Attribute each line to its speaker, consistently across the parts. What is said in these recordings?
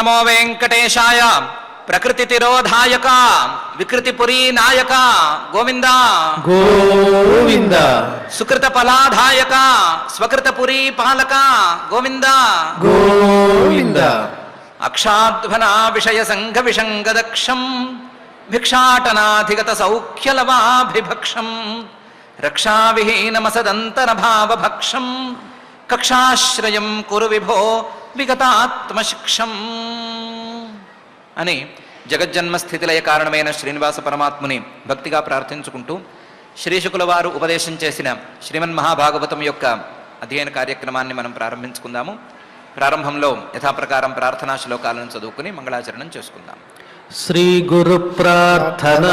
Speaker 1: నమో వెంకటేశాయ. ప్రకృతి తిరోధాయక వికృతిపురీ నాయక గోవింద
Speaker 2: గోవింద.
Speaker 1: సుకృత ఫలాధాయక స్వకృతపురీ పాలక గోవింద
Speaker 2: గోవింద.
Speaker 1: అక్షాధ్వన విషయ సంఘ విషంగదక్షం భిక్షాటనాధిగత సౌఖ్యలవాభిభక్షం రక్షావిహీనమసదంతరభావభక్షం కక్షాశ్రయం కురు విభో విగతాత్మశిక్షం అని జగజ్జన్మస్థితిలయ కారణమైన శ్రీనివాస పరమాత్ముని భక్తిగా ప్రార్థించుకుంటూ శ్రీశుకుల వారు ఉపదేశం చేసిన శ్రీమన్మహాభాగవతం యొక్క అధ్యయన కార్యక్రమాన్ని మనం ప్రారంభించుకుందాము. ప్రారంభంలో యథాప్రకారం ప్రార్థనా శ్లోకాలను చదువుకుని మంగళాచరణం చేసుకుందాం.
Speaker 2: శ్రీ గురు ప్రార్థన.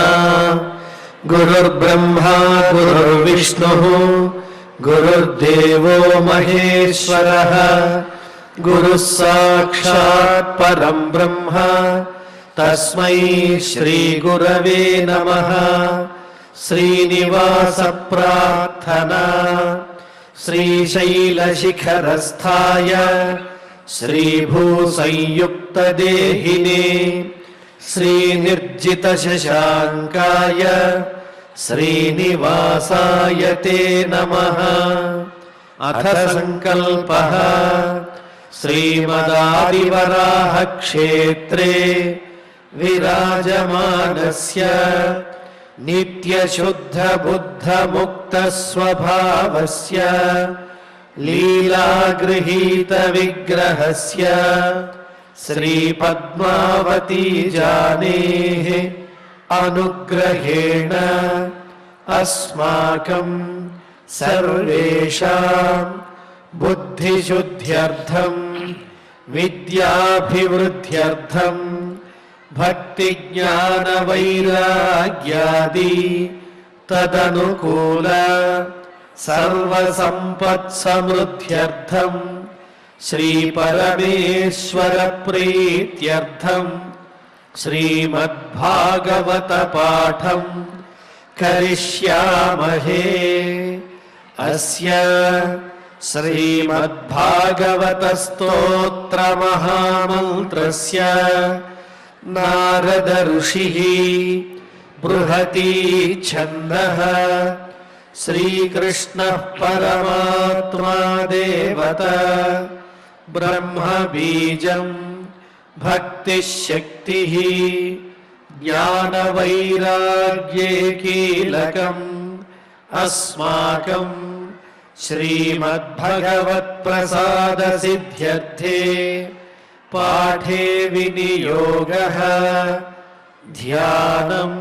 Speaker 2: గురుర్బ్రహ్మా గురుర్విష్ణుః గురుర్దేవో మహేశ్వరః గురుః సాక్షాత్ పరం బ్రహ్మ తస్మై శ్రీ గురవే నమః. శ్రీనివాస ప్రార్థనా. శ్రీశైలశిఖరస్థాయ శ్రీభూసంయుక్తదేహినే శ్రీనిర్జితశశాంకాయ శ్రీనివాసాయ తే నమః. అథ సంకల్పః. శ్రీమదాదివరాహ క్షేత్రే విరాజమానస్య నిత్యశుద్ధ బుద్ధ ముక్త స్వభావస్య లీలాగృహీత విగ్రహస్య శ్రీ పద్మావతీ జానేః అనుగ్రహేణ అస్మాకం సర్వేషాం బుద్ధిశుద్ధ్యర్థం విద్యాభివృద్ధ్యర్థం భక్తి జ్ఞాన వైరాగ్యాది తదనుకూల సర్వసంపత్సమృద్ధ్యర్థం శ్రీ పరమేశ్వర ప్రీత్యర్థం శ్రీమద్భాగవత పాఠం కరిష్యామహే. అస్య శ్రీమద్భాగవత స్తోత్ర మహామంత్రస్య నారద ఋషిః బృహతి ఛందః శ్రీకృష్ణః పరమాత్మా దేవత బ్రహ్మ బీజం భక్తిశక్తిః జ్ఞాన వైరాగ్యే కీలకం అస్మాకం శ్రీమద్భగవత్ప్రసాద సిద్ధ్యర్థే పాఠే వినియోగః ధ్యానం.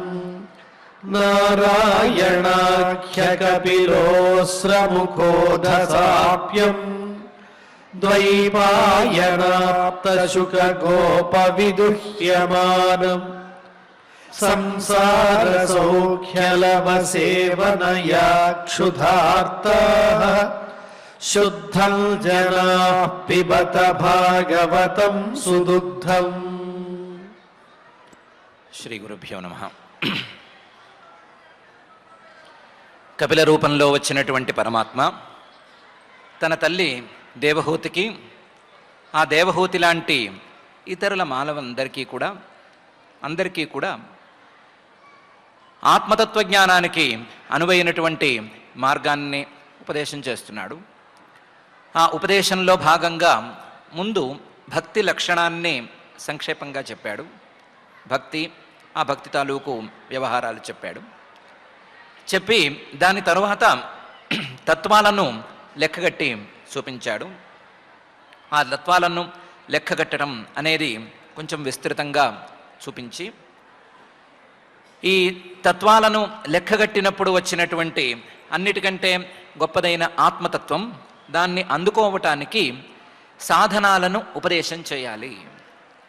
Speaker 2: నారాయణాఖ్యకపిలోస్రముఖోదసాప్యం ద్వైపాయనాప్తశుకగోపవిదుహ్యమానం సంసారసౌఖ్యలవసేవనయా క్షుధార్తాః శుద్ధం జనాః పిబత భాగవతం సుదుగ్ధం.
Speaker 1: శ్రీ గురుభ్యో నమః. కపిల రూపంలో వచ్చినటువంటి పరమాత్మ తన తల్లి దేవహూతికి, ఆ దేవహూతి లాంటి ఇతరుల మానవులందరికీ కూడా ఆత్మతత్వజ్ఞానానికి అనువైనటువంటి మార్గాన్ని ఉపదేశం చేస్తున్నాడు. ఆ ఉపదేశంలో భాగంగా ముందు భక్తి లక్షణాన్ని సంక్షేపంగా చెప్పాడు. ఆ భక్తి తాలూకు వ్యవహారాలు చెప్పి దాని తరువాత తత్వాలను లెక్కగట్టి చూపించాడు. ఆ తత్వాలను లెక్కగట్టడం అనేది కొంచెం విస్తృతంగా చూపించి, ఈ తత్వాలను లెక్కగట్టినప్పుడు వచ్చినటువంటి అన్నిటికంటే గొప్పదైన ఆత్మతత్వం, దాన్ని అందుకోవటానికి సాధనాలను ఉపదేశం చేయాలి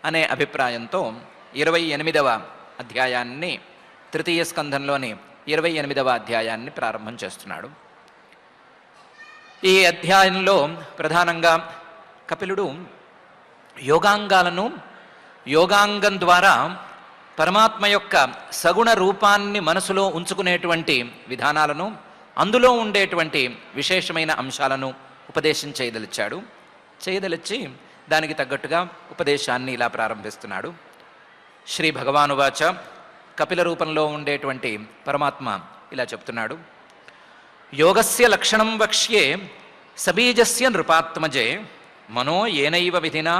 Speaker 1: అనే అభిప్రాయంతో 28వ అధ్యాయాన్ని, తృతీయ స్కంధంలోని 28వ అధ్యాయాన్ని ప్రారంభం చేస్తున్నాడు. ఈ అధ్యాయంలో ప్రధానంగా కపిలుడు యోగాంగం ద్వారా పరమాత్మ యొక్క సగుణ రూపాన్ని మనసులో ఉంచుకునేటువంటి విధానాలను, అందులో ఉండేటువంటి విశేషమైన అంశాలను ఉపదేశం చేయదలిచి దానికి తగ్గట్టుగా ఉపదేశాన్ని ఇలా ప్రారంభిస్తున్నాడు. శ్రీ భగవానువాచ, కపిల రూపంలో ఉండేటువంటి పరమాత్మ ఇలా చెప్తున్నాడు. యోగస్య లక్షణం వక్ష్యే సబీజస్య నృపాత్మజే మనో ఏనైవ విధినా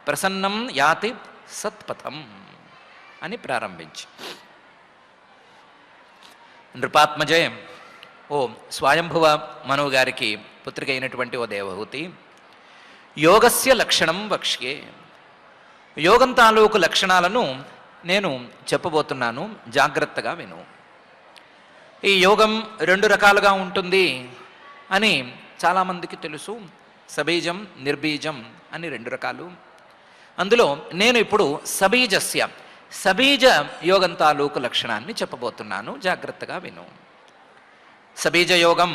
Speaker 1: ప్రసన్నం యాతి సత్పథం అని ప్రారంభించి, నృపాత్మజే, ఓ స్వయంభువ మనువు గారికి పుత్రిక అయినటువంటి ఓ దేవహూతి, యోగస్య లక్షణం వక్ష్యే, యోగం తాలూకు లక్షణాలను నేను చెప్పబోతున్నాను, జాగ్రత్తగా విను. ఈ యోగం 2 రకాలుగా ఉంటుంది అని చాలామందికి తెలుసు. సబీజం, నిర్బీజం అని 2 రకాలు. అందులో నేను ఇప్పుడు సబీజ యోగం తాలూకు లక్షణాన్ని చెప్పబోతున్నాను, జాగ్రత్తగా విను. సబీజ యోగం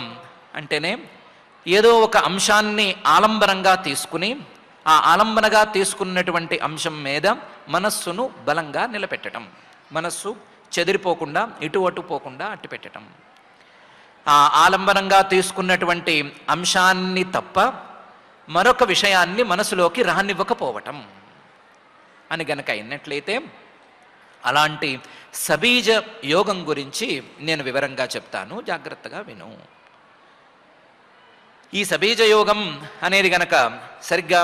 Speaker 1: అంటేనే ఏదో ఒక అంశాన్ని ఆలంబనంగా తీసుకుని ఆ ఆలంబనగా తీసుకున్నటువంటి అంశం మీద మనస్సును బలంగా నిలబెట్టడం, మనస్సు చెదిరిపోకుండా ఇటు అటు పోకుండా అట్టు పెట్టడం. ఆ ఆలంబనంగా తీసుకున్నటువంటి అంశాన్ని తప్ప మరొక విషయాన్ని మనసులోకి రానివ్వకపోవటం అని గనక అయినట్లయితే అలాంటి సబీజ యోగం గురించి నేను వివరంగా చెప్తాను, జాగ్రత్తగా విను. ఈ సబీజ యోగం అనేది గనక సరిగ్గా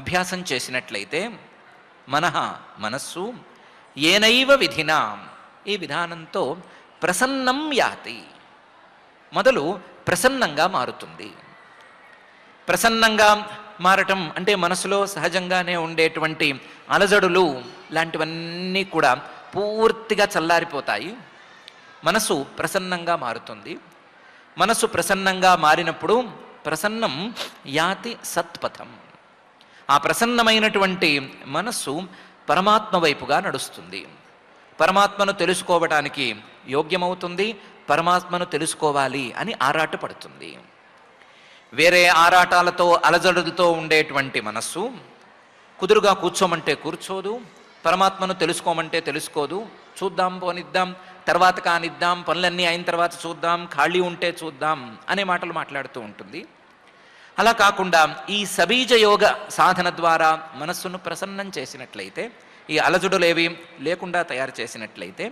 Speaker 1: అభ్యాసం చేసినట్లయితే మనస్సు ఏనైవ విధినా, ఈ విధానంతో ప్రసన్నం యాతి, మొదలు ప్రసన్నంగా మారుతుంది. ప్రసన్నంగా మారటం అంటే మనసులో సహజంగానే ఉండేటువంటి అలజడులు లాంటివన్నీ కూడా పూర్తిగా చల్లారిపోతాయి. మనసు ప్రసన్నంగా మారుతుంది. మనసు ప్రసన్నంగా మారినప్పుడు ప్రసన్నం యాతి సత్పథం, ఆ ప్రసన్నమైనటువంటి మనస్సు పరమాత్మ వైపుగా నడుస్తుంది. పరమాత్మను తెలుసుకోవటానికి యోగ్యమవుతుంది. పరమాత్మను తెలుసుకోవాలి అని ఆరాటపడుతుంది. వేరే ఆరాటాలతో అలజడులతో ఉండేటువంటి మనస్సు కుదురుగా కూర్చోమంటే కూర్చోదు, పరమాత్మను తెలుసుకోమంటే తెలుసుకోదు. చూద్దాం, పోనిద్దాం, తర్వాత కానిద్దాం, పనులన్నీ అయిన తర్వాత చూద్దాం, ఖాళీ ఉంటే చూద్దాం అనే మాటలు మాట్లాడుతూ ఉంటుంది. అలా కాకుండా ఈ సబీజ యోగ సాధన ద్వారా మనస్సును ప్రసన్నం చేసినట్లయితే, ఈ అలజడులేవి లేకుండా తయారు చేసినట్లయితే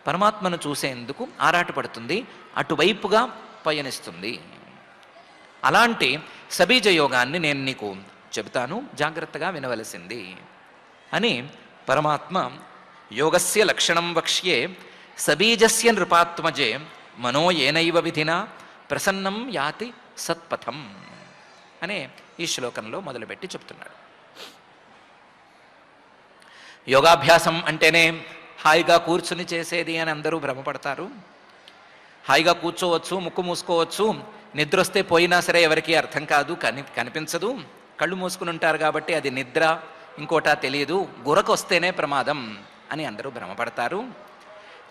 Speaker 1: పరమాత్మను చూసేందుకు ఆరాటపడుతుంది, అటువైపుగా పయనిస్తుంది. అలాంటి సబీజ యోగాన్ని నేను నీకు చెబుతాను, జాగ్రత్తగా వినవలసింది అని పరమాత్మ యోగస్య లక్షణం వక్ష్యే సబీజస్య నృపాత్మజే మనో ఏనైవ విధినా ప్రసన్నం యాతి సత్పథం అనే ఈ శ్లోకంలో మొదలుపెట్టి చెప్తున్నాడు. యోగాభ్యాసం అంటేనే హాయిగా కూర్చుని చేసేది అని అందరూ భ్రమపడతారు. హాయిగా కూర్చోవచ్చు, ముక్కు మూసుకోవచ్చు, నిద్ర వస్తే పోయినా సరే ఎవరికీ అర్థం కాదు, కనిపించదు. కళ్ళు మూసుకుని ఉంటారు కాబట్టి అది నిద్ర ఇంకోటా తెలియదు, గురకు వస్తేనే ప్రమాదం అని అందరూ భ్రమపడతారు.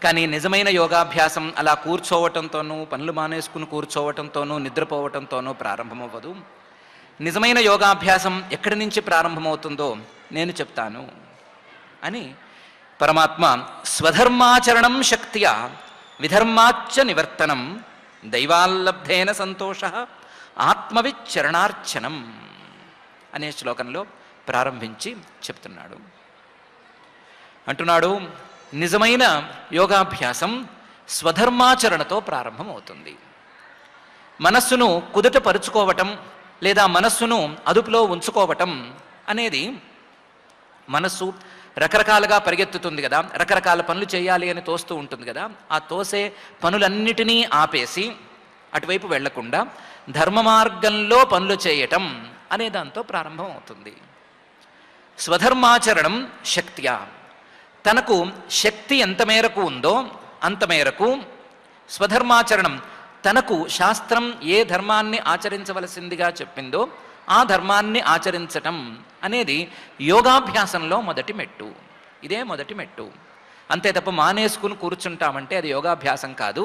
Speaker 1: కానీ నిజమైన యోగాభ్యాసం అలా కూర్చోవటంతోనూ, పనులు మానేసుకుని కూర్చోవటంతోనూ, నిద్రపోవటంతోనూ ప్రారంభమవ్వదు. నిజమైన యోగాభ్యాసం ఎక్కడి నుంచి ప్రారంభమవుతుందో నేను చెప్తాను అని పరమాత్మ స్వధర్మాచరణం శక్త్యా విధర్మాచ్చ నివర్తనం దైవాల్లబ్ధేన సంతోష ఆత్మవిచ్చరణార్చనం అనే శ్లోకంలో ప్రారంభించి చెప్తున్నాడు. అంటున్నాడు, నిజమైన యోగాభ్యాసం స్వధర్మాచరణతో ప్రారంభమవుతుంది. మనస్సును కుదుట పరుచుకోవటం లేదా మనస్సును అదుపులో ఉంచుకోవటం అనేది, మనస్సు రకరకాలుగా పరిగెత్తుతుంది కదా, రకరకాల పనులు చేయాలి అని తోస్తూ ఉంటుంది కదా, ఆ తోసే పనులన్నిటినీ ఆపేసి అటువైపు వెళ్లకుండా ధర్మ మార్గంలో పనులు చేయటం అనే దాంతో ప్రారంభం అవుతుంది. స్వధర్మాచరణం శక్త్యా, తనకు శక్తి ఎంత మేరకు ఉందో అంత మేరకు స్వధర్మాచరణం, తనకు శాస్త్రం ఏ ధర్మాన్ని ఆచరించవలసిందిగా చెప్పిందో ఆ ధర్మాన్ని ఆచరించటం అనేది యోగాభ్యాసంలో మొదటి మెట్టు. ఇదే మొదటి మెట్టు. అంతే తప్ప మానేసుకుని కూర్చుంటామంటే అది యోగాభ్యాసం కాదు.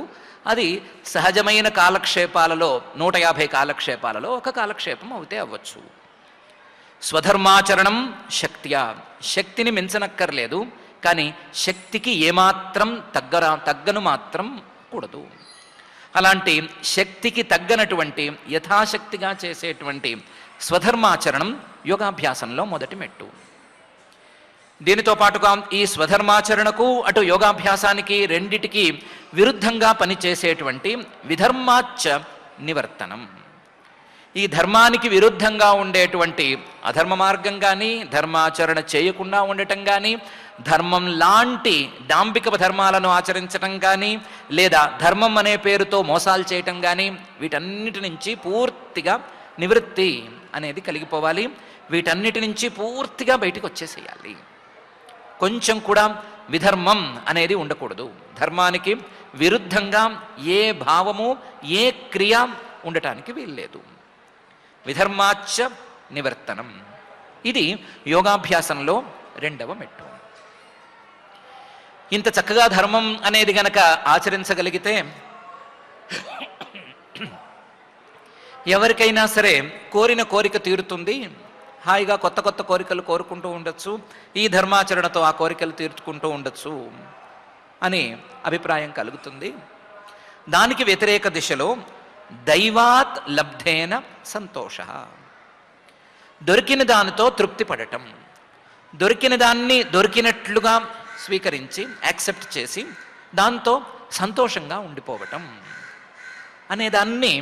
Speaker 1: అది సహజమైన కాలక్షేపాలలో 150 కాలక్షేపాలలో ఒక కాలక్షేపం అవుతే అవ్వచ్చు. స్వధర్మాచరణం శక్త్యా, శక్తిని మించనక్కర్లేదు, కానీ శక్తికి ఏమాత్రం తగ్గను మాత్రం కూడదు. అలాంటి శక్తికి తగ్గనటువంటి యథాశక్తిగా చేసేటువంటి స్వధర్మాచరణం యోగాభ్యాసంలో మొదటి మెట్టు. దీనితో పాటుగా ఈ స్వధర్మాచరణకు అటు యోగాభ్యాసానికి రెండిటికి విరుద్ధంగా పనిచేసేటువంటి విధర్మాచ్చ నివర్తనం. ఈ ధర్మానికి విరుద్ధంగా ఉండేటువంటి అధర్మ మార్గం కానీ, ధర్మాచరణ చేయకుండా ఉండటం కానీ, ధర్మం లాంటి డాంబిక ధర్మాలను ఆచరించటం కానీ, లేదా ధర్మం అనే పేరుతో మోసాలు చేయటం కానీ, వీటన్నిటి నుంచి పూర్తిగా నివృత్తి అనేది కలిగిపోవాలి. వీటన్నిటి నుంచి పూర్తిగా బయటికి వచ్చేసేయాలి. కొంచెం కూడా విధర్మం అనేది ఉండకూడదు. ధర్మానికి విరుద్ధంగా ఏ భావము, ఏ క్రియ ఉండటానికి వీల్లేదు. విధర్మాచ్చ నివర్తనం, ఇది యోగాభ్యాసంలో రెండవ మెట్టు. ఇంత చక్కగా ధర్మం అనేది గనక ఆచరించగలిగితే ఎవరికైనా సరే కోరిన కోరిక తీరుతుంది. హాయిగా కొత్త కొత్త కోరికలు కోరుకుంటూ ఉండొచ్చు. ఈ ధర్మాచరణతో ఆ కోరికలు తీర్చుకుంటూ ఉండొచ్చు అని అభిప్రాయం కలుగుతుంది. దానికి వ్యతిరేక దిశలో దైవాత్ లబ్ధేన సంతోష, దొరికిన దానితో తృప్తి పడటం, దొరికిన దాన్ని దొరికినట్లుగా స్వీకరించి యాక్సెప్ట్ చేసి దాంతో సంతోషంగా ఉండిపోవటం అనేదాన్ని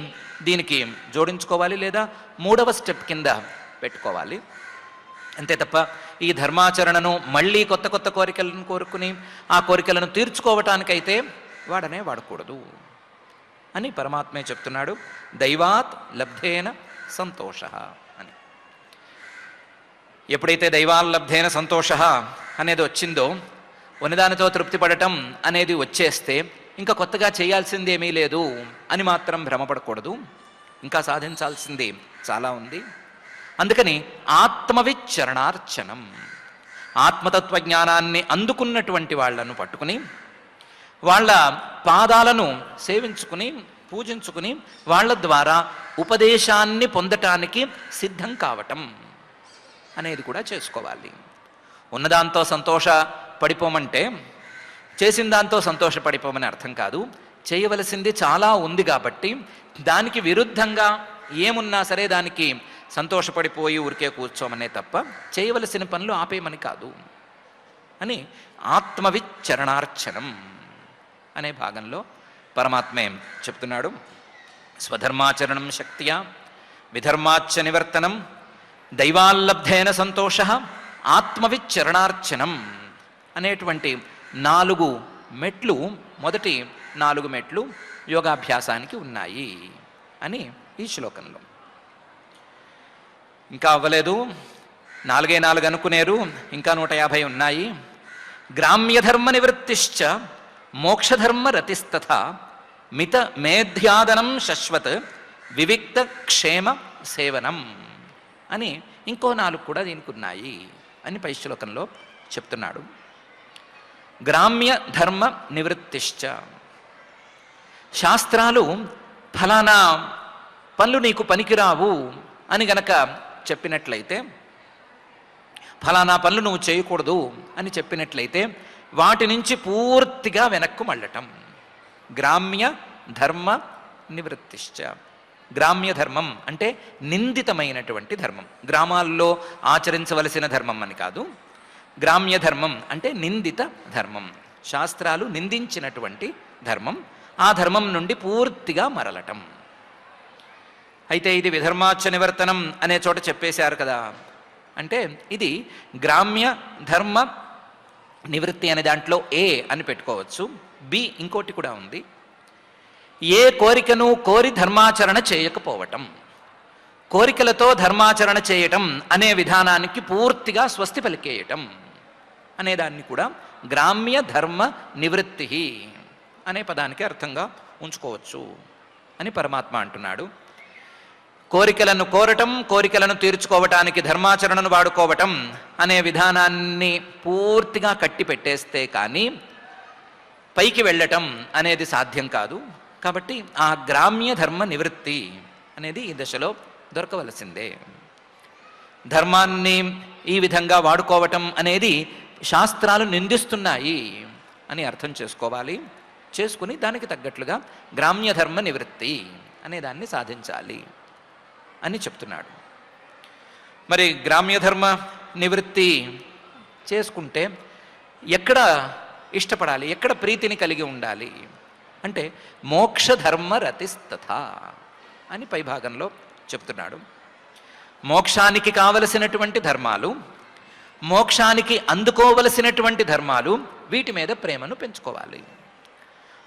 Speaker 1: దీనికి జోడించుకోవాలి, లేదా మూడవ స్టెప్ కింద పెట్టుకోవాలి. అంతే తప్ప ఈ ధర్మాచరణను మళ్ళీ కొత్త కొత్త కోరికలను కోరుకుని ఆ కోరికలను తీర్చుకోవటానికైతే వాడకూడదు అని పరమాత్మే చెప్తున్నాడు. దైవాత్ లబ్ధేన సంతోష అని. ఎప్పుడైతే దైవాల్లబ్ధేన సంతోష అనేది వచ్చిందో, ఉన్నదానితో తృప్తి పడటం అనేది వచ్చేస్తే ఇంకా కొత్తగా చేయాల్సింది ఏమీ లేదు అని మాత్రం భ్రమపడకూడదు. ఇంకా సాధించాల్సింది చాలా ఉంది. అందుకని ఆత్మవిచరణార్చనం, ఆత్మతత్వ జ్ఞానాన్ని అందుకున్నటువంటి వాళ్లను పట్టుకుని వాళ్ళ పాదాలను సేవించుకుని పూజించుకుని వాళ్ళ ద్వారా ఉపదేశాన్ని పొందటానికి సిద్ధం కావటం అనేది కూడా చేసుకోవాలి. ఉన్నదాంతో సంతోషపడిపోమంటే చేసిన దాంతో సంతోషపడిపోమని అర్థం కాదు. చేయవలసింది చాలా ఉంది కాబట్టి దానికి విరుద్ధంగా ఏమున్నా సరే దానికి సంతోషపడిపోయి ఊరికే కూర్చోమనే తప్ప చేయవలసిన పనులు ఆపేయమని కాదు అని ఆత్మవిచరణార్చనం అనే భాగంలో పరమాత్మే చెప్తున్నాడు. స్వధర్మాచరణం శక్తియా విధర్మాచ్చ నివర్తనం దైవాల్లబ్ధేన సంతోష ఆత్మవిచరణార్చనం అనేటువంటి 4 మెట్లు, మొదటి 4 మెట్లు యోగాభ్యాసానికి ఉన్నాయి అని ఈ శ్లోకంలో. ఇంకా అవ్వలేదు, 4 అనుకునేరు, ఇంకా 150 ఉన్నాయి. గ్రామ్యధర్మ నివృత్తిశ్చ మోక్షధర్మ రతిస్తథ మిత మేధ్యాదనం శశ్వత్ వివిక్త క్షేమ సేవనం అని ఇంకో 4 కూడా దీనికి ఉన్నాయి అని పై శ్లోకంలో చెప్తున్నాడు. గ్రామ్య ధర్మ నివృత్తిశ్చ, శాస్త్రాలు ఫలానా పనులు నీకు పనికిరావు అని గనక చెప్పినట్లయితే, ఫలానా పనులు నువ్వు చేయకూడదు అని చెప్పినట్లయితే వాటి నుంచి పూర్తిగా వెనక్కు మళ్ళటం. గ్రామ్య ధర్మ నివృత్తిశ్చ, గ్రామ్య ధర్మం అంటే నిందితమైనటువంటి ధర్మం, గ్రామాల్లో ఆచరించవలసిన ధర్మం అని కాదు. గ్రామ్య ధర్మం అంటే నిందిత ధర్మం, శాస్త్రాలు నిందించినటువంటి ధర్మం. ఆ ధర్మం నుండి పూర్తిగా మరలటం. అయితే ఇది విధర్మాచ్చ నివర్తనం అనే చోట చెప్పేశారు కదా, అంటే ఇది గ్రామ్య ధర్మ నివృత్తి అనే దాంట్లో ఏ అని పెట్టుకోవచ్చు. బి ఇంకోటి కూడా ఉంది, ఏ కోరికను కోరి ధర్మాచరణ చేయకపోవటం, కోరికలతో ధర్మాచరణ చేయటం అనే విధానానికి పూర్తిగా స్వస్తి పలికేయటం అనేదాన్ని కూడా గ్రామ్య ధర్మ నివృత్తి అనే పదానికి అర్థంగా ఉంచుకోవచ్చు అని పరమాత్మ అంటున్నాడు. కోరికలను కోరటం, కోరికలను తీర్చుకోవటానికి ధర్మాచరణను వాడుకోవటం అనే విధానాన్ని పూర్తిగా కట్టి పెట్టేస్తే కానీ పైకి వెళ్ళటం అనేది సాధ్యం కాదు. కాబట్టి ఆ గ్రామ్య ధర్మ నివృత్తి అనేది ఈ దశలో దొరకవలసిందే. ధర్మాన్ని ఈ విధంగా వాడుకోవటం అనేది శాస్త్రాలు నిందిస్తున్నాయి అని అర్థం చేసుకోవాలి. చేసుకుని దానికి తగ్గట్లుగా గ్రామ్య ధర్మ నివృత్తి అనే దాన్ని సాధించాలి అని చెప్తున్నాడు. మరి గ్రామ్య ధర్మ నివృత్తి చేసుకుంటే ఎక్కడ ఇష్టపడాలి, ఎక్కడ ప్రీతిని కలిగి ఉండాలి అంటే మోక్షధర్మ రతిస్తథ అని పై భాగంలో చెప్తున్నాడు. మోక్షానికి కావలసినటువంటి ధర్మాలు, మోక్షానికి అందుకోవలసినటువంటి ధర్మాలు, వీటి మీద ప్రేమను పెంచుకోవాలి.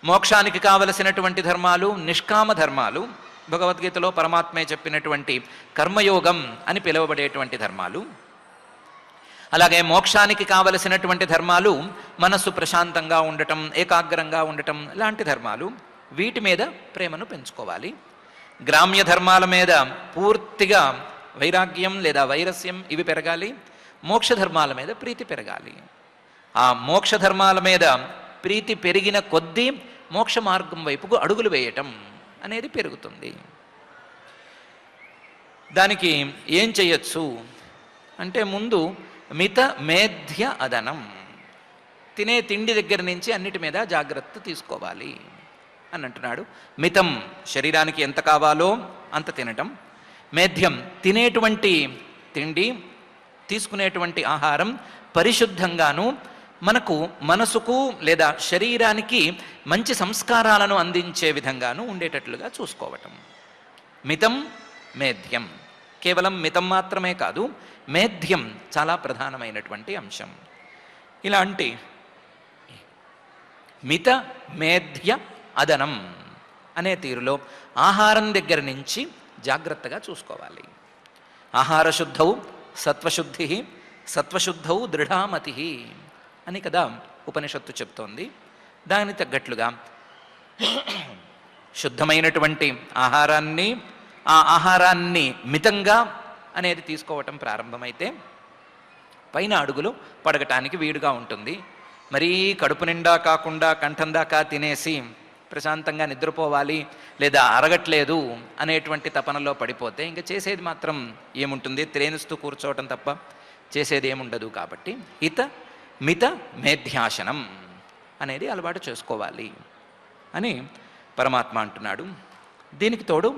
Speaker 1: మోక్షానికి కావలసినటువంటి ధర్మాలు నిష్కామ ధర్మాలు, భగవద్గీతలో పరమాత్మే చెప్పినటువంటి కర్మయోగం అని పిలువబడేటువంటి ధర్మాలు. అలాగే మోక్షానికి కావలసినటువంటి ధర్మాలు మనస్సు ప్రశాంతంగా ఉండటం, ఏకాగ్రంగా ఉండటం లాంటి ధర్మాలు. వీటి మీద ప్రేమను పెంచుకోవాలి. గ్రామ్య ధర్మాల మీద పూర్తిగా వైరాగ్యం లేదా వైరస్యం ఇవి పెరగాలి. మోక్ష ధర్మాల మీద ప్రీతి పెరగాలి. ఆ మోక్ష ధర్మాల మీద ప్రీతి పెరిగిన కొద్దీ మోక్ష మార్గం వైపుకు అడుగులు వేయటం అనేది పెరుగుతుంది. దానికి ఏం చేయొచ్చు అంటే ముందు మిత మేధ్య అదనం, తినే తిండి దగ్గర నుంచి అన్నిటి మీద జాగ్రత్త తీసుకోవాలి అని అంటున్నాడు. మితం శరీరానికి ఎంత కావాలో అంత తినటం, మేధ్యం తినేటువంటి తిండి, తీసుకునేటువంటి ఆహారం పరిశుద్ధంగాను మనకు మనసుకు లేదా శరీరానికి మంచి సంస్కారాలను అందించే విధంగాను ఉండేటట్లుగా చూసుకోవటం. మితం మేధ్యం, కేవలం మితం మాత్రమే కాదు, మేధ్యం చాలా ప్రధానమైనటువంటి అంశం. ఇలాంటి మిత మేధ్య అదనం అనే తీరులో ఆహారం దగ్గర నుంచి జాగ్రత్తగా చూసుకోవాలి. ఆహార శుద్ధౌ సత్వశుద్ధి, సత్వశుద్ధౌ దృఢామతి అని కదా ఉపనిషత్తు చెప్తోంది. దానికి తగ్గట్లుగా శుద్ధమైనటువంటి ఆహారాన్ని, ఆ ఆహారాన్ని మితంగా అనేది తీసుకోవటం ప్రారంభమైతే పైన అడుగులు పడగటానికి వీలుగా ఉంటుంది. మరీ కడుపు నిండా కాకుండా కంఠం దాకా తినేసి ప్రశాంతంగా నిద్రపోవాలి లేదా అరగట్లేదు అనేటువంటి తపనలో పడిపోతే ఇంకా చేసేది మాత్రం ఏముంటుంది, త్రేనుస్తూ కూర్చోవటం తప్ప చేసేది ఏముండదు. కాబట్టి మిత మేధ్యాసనం అనేది అలవాటు చేసుకోవాలి అని పరమాత్మ అంటున్నాడు. దీనికి తోడు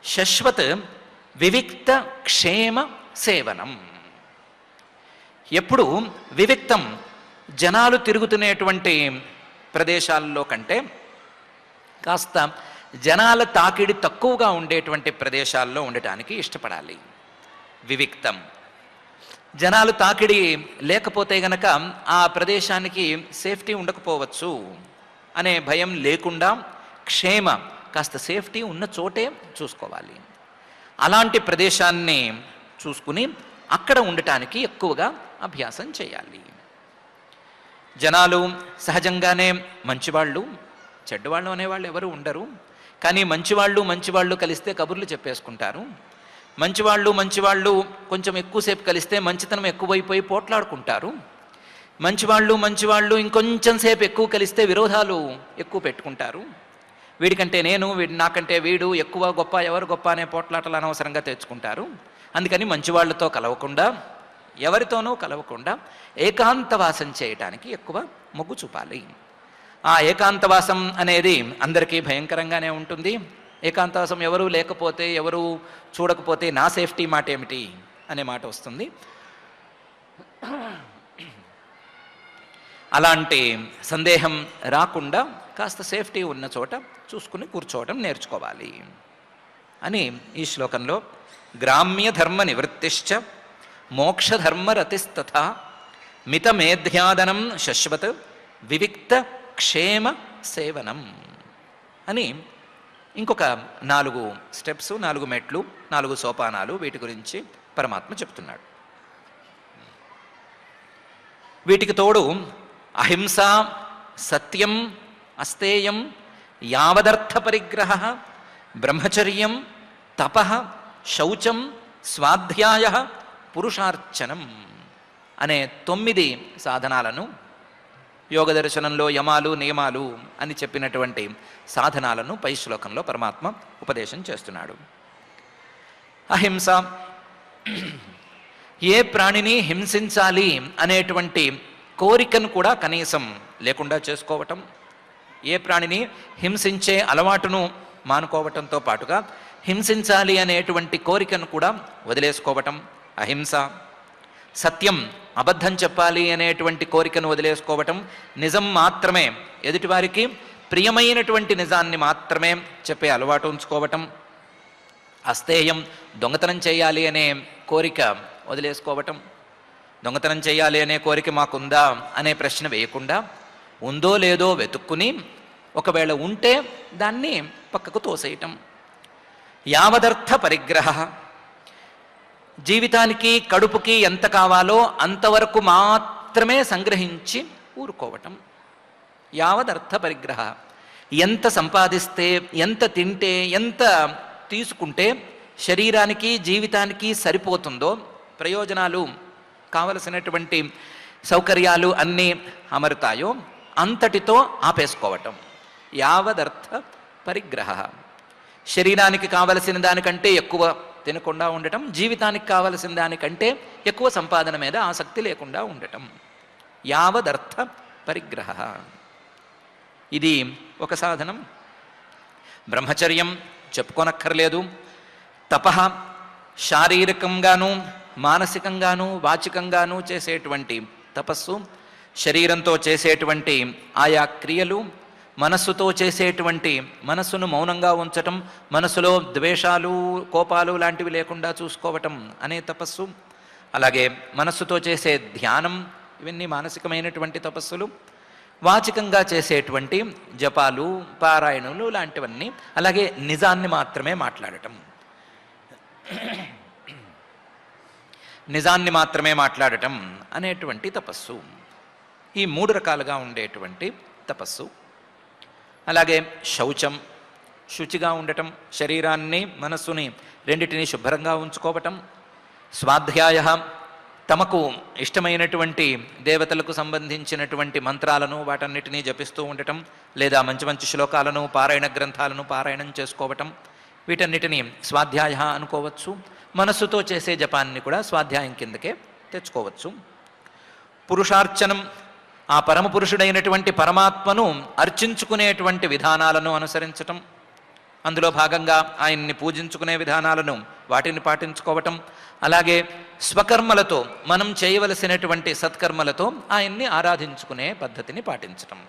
Speaker 1: శశ్వత్ వివిక్త క్షేమ సేవనం. ఎప్పుడు వివిక్తం జనాలు తిరుగుతునేటువంటి ప్రదేశాల్లో కంటే కాస్త జనాల తాకిడి తక్కువగా ఉండేటువంటి ప్రదేశాల్లో ఉండటానికి ఇష్టపడాలి. వివిక్తం, జనాలు తాకిడి లేకపోతే గనక ఆ ప్రదేశానికి సేఫ్టీ ఉండకపోవచ్చు అనే భయం లేకుండా క్షేమ, కాస్త సేఫ్టీ ఉన్న చోటే చూసుకోవాలి. అలాంటి ప్రదేశాన్ని చూసుకుని అక్కడ ఉండటానికి ఎక్కువగా అభ్యాసం చేయాలి. జనాలు సహజంగానే మంచివాళ్ళు, చెడ్డవాళ్ళు అనేవాళ్ళు ఎవరు ఉండరు. కానీ మంచివాళ్ళు కలిస్తే కబుర్లు చెప్పేసుకుంటారు. మంచివాళ్ళు కొంచెం ఎక్కువసేపు కలిస్తే మంచితనం ఎక్కువైపోయి పోట్లాడుకుంటారు. మంచివాళ్ళు ఇంకొంచెం సేపు ఎక్కువ కలిస్తే విరోధాలు ఎక్కువ పెట్టుకుంటారు. వీడికంటే నేను, నాకంటే వీడు, ఎక్కువ గొప్ప, ఎవరు గొప్ప అనే పోట్లాటలు అనవసరంగా తెచ్చుకుంటారు. అందుకని మంచివాళ్లతో కలవకుండా, ఎవరితోనూ కలవకుండా ఏకాంతవాసం చేయటానికి ఎక్కువ మొగ్గు చూపాలి. ఆ ఏకాంతవాసం అనేది అందరికీ భయంకరంగానే ఉంటుంది. ఏకాంతవాసం ఎవరూ లేకపోతే, ఎవరు చూడకపోతే నా సేఫ్టీ మాట ఏమిటి అనే మాట వస్తుంది. అలాంటి సందేహం రాకుండా కాస్త సేఫ్టీ ఉన్న చోట చూసుకుని కూర్చోవడం నేర్చుకోవాలి అని ఈ శ్లోకంలో గ్రామ్య ధర్మ నివృత్తిశ్చ మోక్షధర్మ రతిస్తథా మితమేధ్యాదనం శశ్వత్ వివిక్త క్షేమ సేవనం అని ఇంకొక 4 స్టెప్స్, 4 మెట్లు, 4 సోపానాలు వీటి గురించి పరమాత్మ చెప్తున్నాడు. వీటికి తోడు అహింస, సత్యం, అస్తేయం, యావదర్థ పరిగ్రహ, బ్రహ్మచర్యం, తపః, శౌచం, స్వాధ్యాయ, పురుషార్చనం అనే 9 సాధనాలను, యోగ దర్శనంలో యమాలు నియమాలు అని చెప్పినటువంటి సాధనాలను పై శ్లోకంలో పరమాత్మ ఉపదేశం చేస్తున్నాడు. అహింస, ఏ ప్రాణిని హింసించాలి అనేటువంటి కోరికను కూడా కనీసం లేకుండా చేసుకోవటం, ఏ ప్రాణిని హింసించే అలవాటును మానుకోవటంతో పాటుగా హింసించాలి అనేటువంటి కోరికను కూడా వదిలేసుకోవటం, అహింస, సత్యం, అబద్ధం చెప్పాలి అనేటువంటి కోరికను వదిలేసుకోవటం, నిజం మాత్రమే, ఎదుటివారికి ప్రియమైనటువంటి నిజాన్ని మాత్రమే చెప్పే అలవాటు ఉంచుకోవటం, అస్తేయం, దొంగతనం చేయాలి అనే కోరిక వదిలేసుకోవటం, దొంగతనం చేయాలి అనే కోరిక మాకుందా అనే ప్రశ్న వేయకుండా ఉందో లేదో వెతుక్కుని ఒకవేళ ఉంటే దాన్ని పక్కకు తోసేయటం. యావదర్థ పరిగ్రహ, జీవితానికి కడుపుకి ఎంత కావాలో అంతవరకు మాత్రమే సంగ్రహించి ఊరుకోవటం. యావదర్థ పరిగ్రహ, ఎంత సంపాదిస్తే, ఎంత తింటే, ఎంత తీసుకుంటే శరీరానికి జీవితానికి సరిపోతుందో, ప్రయోజనాలు కావలసినటువంటి సౌకర్యాలు అన్నీ అమరుతాయో అంతటితో ఆపేసుకోవటం. యావదర్థ పరిగ్రహ, శరీరానికి కావలసిన దానికంటే ఎక్కువ తినకుండా ఉండటం, జీవితానికి కావలసిన దానికంటే ఎక్కువ సంపాదన మీద ఆసక్తి లేకుండా ఉండటం. యావదర్థ పరిగ్రహ, ఇది ఒక సాధనం. బ్రహ్మచర్యం చెప్పుకోనక్కర్లేదు. తపః, శారీరకంగాను మానసికంగాను వాచికంగాను చేసేటువంటి తపస్సు, శరీరంతో చేసేటువంటి ఆయా క్రియలు, మనస్సుతో చేసేటువంటి, మనస్సును మౌనంగా ఉంచటం, మనస్సులో ద్వేషాలు కోపాలు లాంటివి లేకుండా చూసుకోవటం అనే తపస్సు, అలాగే మనస్సుతో చేసే ధ్యానం, ఇవన్నీ మానసికమైనటువంటి తపస్సులు. వాచికంగా చేసేటువంటి జపాలు, పారాయణులు లాంటివన్నీ, అలాగే నిజాన్ని మాత్రమే మాట్లాడటం, నిజాన్ని మాత్రమే మాట్లాడటం అనేటువంటి తపస్సు. ఈ 3 రకాలుగా ఉండేటువంటి తపస్సు. అలాగే శౌచం, శుచిగా ఉండటం, శరీరాన్ని మనస్సుని రెండిటిని శుభ్రంగా ఉంచుకోవటం. స్వాధ్యాయ, తమకు ఇష్టమైనటువంటి దేవతలకు సంబంధించినటువంటి మంత్రాలను వాటన్నిటినీ జపిస్తూ ఉండటం, లేదా మంచి మంచి శ్లోకాలను, పారాయణ గ్రంథాలను పారాయణం చేసుకోవటం, వీటన్నిటినీ స్వాధ్యాయ అనుకోవచ్చు. మనస్సుతో చేసే జపాన్ని కూడా స్వాధ్యాయం కిందకే తెచ్చుకోవచ్చు. పురుషార్చనం, ఆ పరమపురుషుడైనటువంటి పరమాత్మను అర్చించుకునేటువంటి విధానాలను అనుసరించటం, అందులో భాగంగా ఆయన్ని పూజించుకునే విధానాలను వాటిని పాటించుకోవటం, అలాగే స్వకర్మలతో మనం చేయవలసినటువంటి సత్కర్మలతో ఆయన్ని ఆరాధించుకునే పద్ధతిని పాటించటం.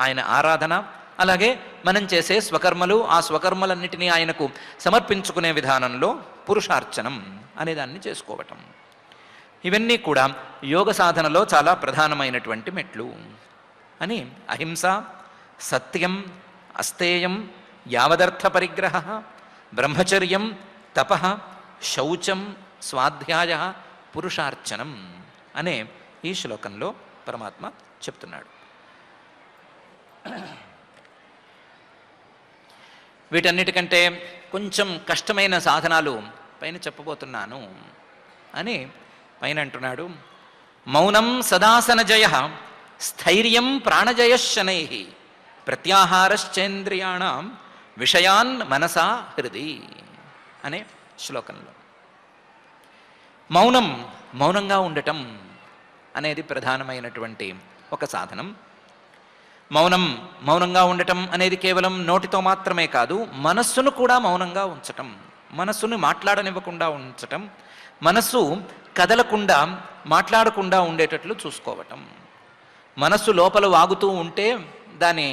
Speaker 1: ఆయన ఆరాధన, అలాగే మనం చేసే స్వకర్మలు, ఆ స్వకర్మలన్నిటినీ ఆయనకు సమర్పించుకునే విధానంలో పురుషార్చనం అనేదాన్ని చేసుకోవటం. ఇవన్నీ కూడా యోగ సాధనలో చాలా ప్రధానమైనటువంటి మెట్లు అని అహింస, సత్యం, అస్తేయం, యావదర్థ పరిగ్రహ, బ్రహ్మచర్యం, తపః, శౌచం, స్వాధ్యాయ, పురుషార్చనం అనే ఈ శ్లోకంలో పరమాత్మ చెప్తున్నాడు. వీటన్నిటికంటే కొంచెం కష్టమైన సాధనాలు పైన చెప్పబోతున్నాను అని పైన అంటున్నాడు. మౌనం సదాసన జయ, స్థైర్యం ప్రాణజయ శనై, ప్రత్యాహారశ్చేంద్రియాణం విషయాన్ మనసా హృది అనే శ్లోకంలో మౌనం, మౌనంగా ఉండటం అనేది ప్రధానమైనటువంటి ఒక సాధనం. మౌనంగా ఉండటం అనేది కేవలం నోటితో మాత్రమే కాదు, మనస్సును కూడా మౌనంగా ఉంచటం, మనస్సును మాట్లాడనివ్వకుండా ఉంచటం, మనస్సు కదలకుండా మాట్లాడకుండా ఉండేటట్లు చూసుకోవటం. మనస్సు లోపల వాగుతూ ఉంటే దాని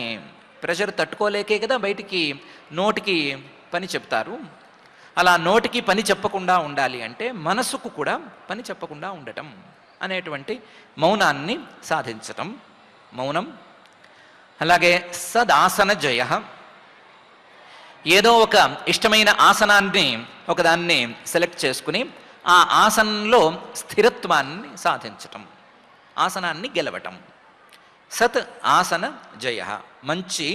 Speaker 1: ప్రెషర్ తట్టుకోలేకే కదా బయటికి నోటికి పని చెప్తారు. అలా నోటికి పని చెప్పకుండా ఉండాలి అంటే మనస్సుకు కూడా పని చెప్పకుండా ఉండటం అనేటువంటి మౌనాన్ని సాధించటం మౌనం. అలాగే సదాసన జయ, ఏదో ఒక ఇష్టమైన ఆసనాన్ని ఒకదాన్ని సెలెక్ట్ చేసుకుని ఆ ఆసనంలో స్థిరత్వాన్ని సాధించటం, ఆసనాన్ని గెలవటం. సత్ ఆసన జయ, మంచి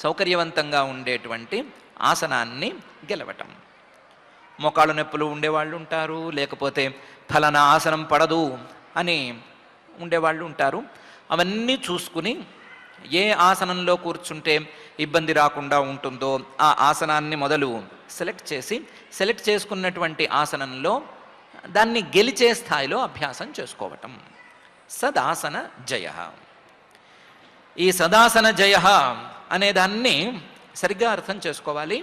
Speaker 1: సౌకర్యవంతంగా ఉండేటువంటి ఆసనాన్ని గెలవటం. మోకాళ్ళ నొప్పులు ఉండేవాళ్ళు ఉంటారు, లేకపోతే ఫలానా ఆసనం పడదు అని ఉండేవాళ్ళు ఉంటారు. అవన్నీ చూసుకుని ఏ ఆసనంలో కూర్చుంటే ఇబ్బంది రాకుండా ఉంటుందో ఆ ఆసనాన్ని మొదలు సెలెక్ట్ చేసుకున్నటువంటి ఆసనంలో దాన్ని గెలిచే స్థాయిలో అభ్యాసం చేసుకోవటం. సదాసన జయ. ఈ సదాసన జయ అనేదాన్ని సరిగ్గా అర్థం చేసుకోవాలి.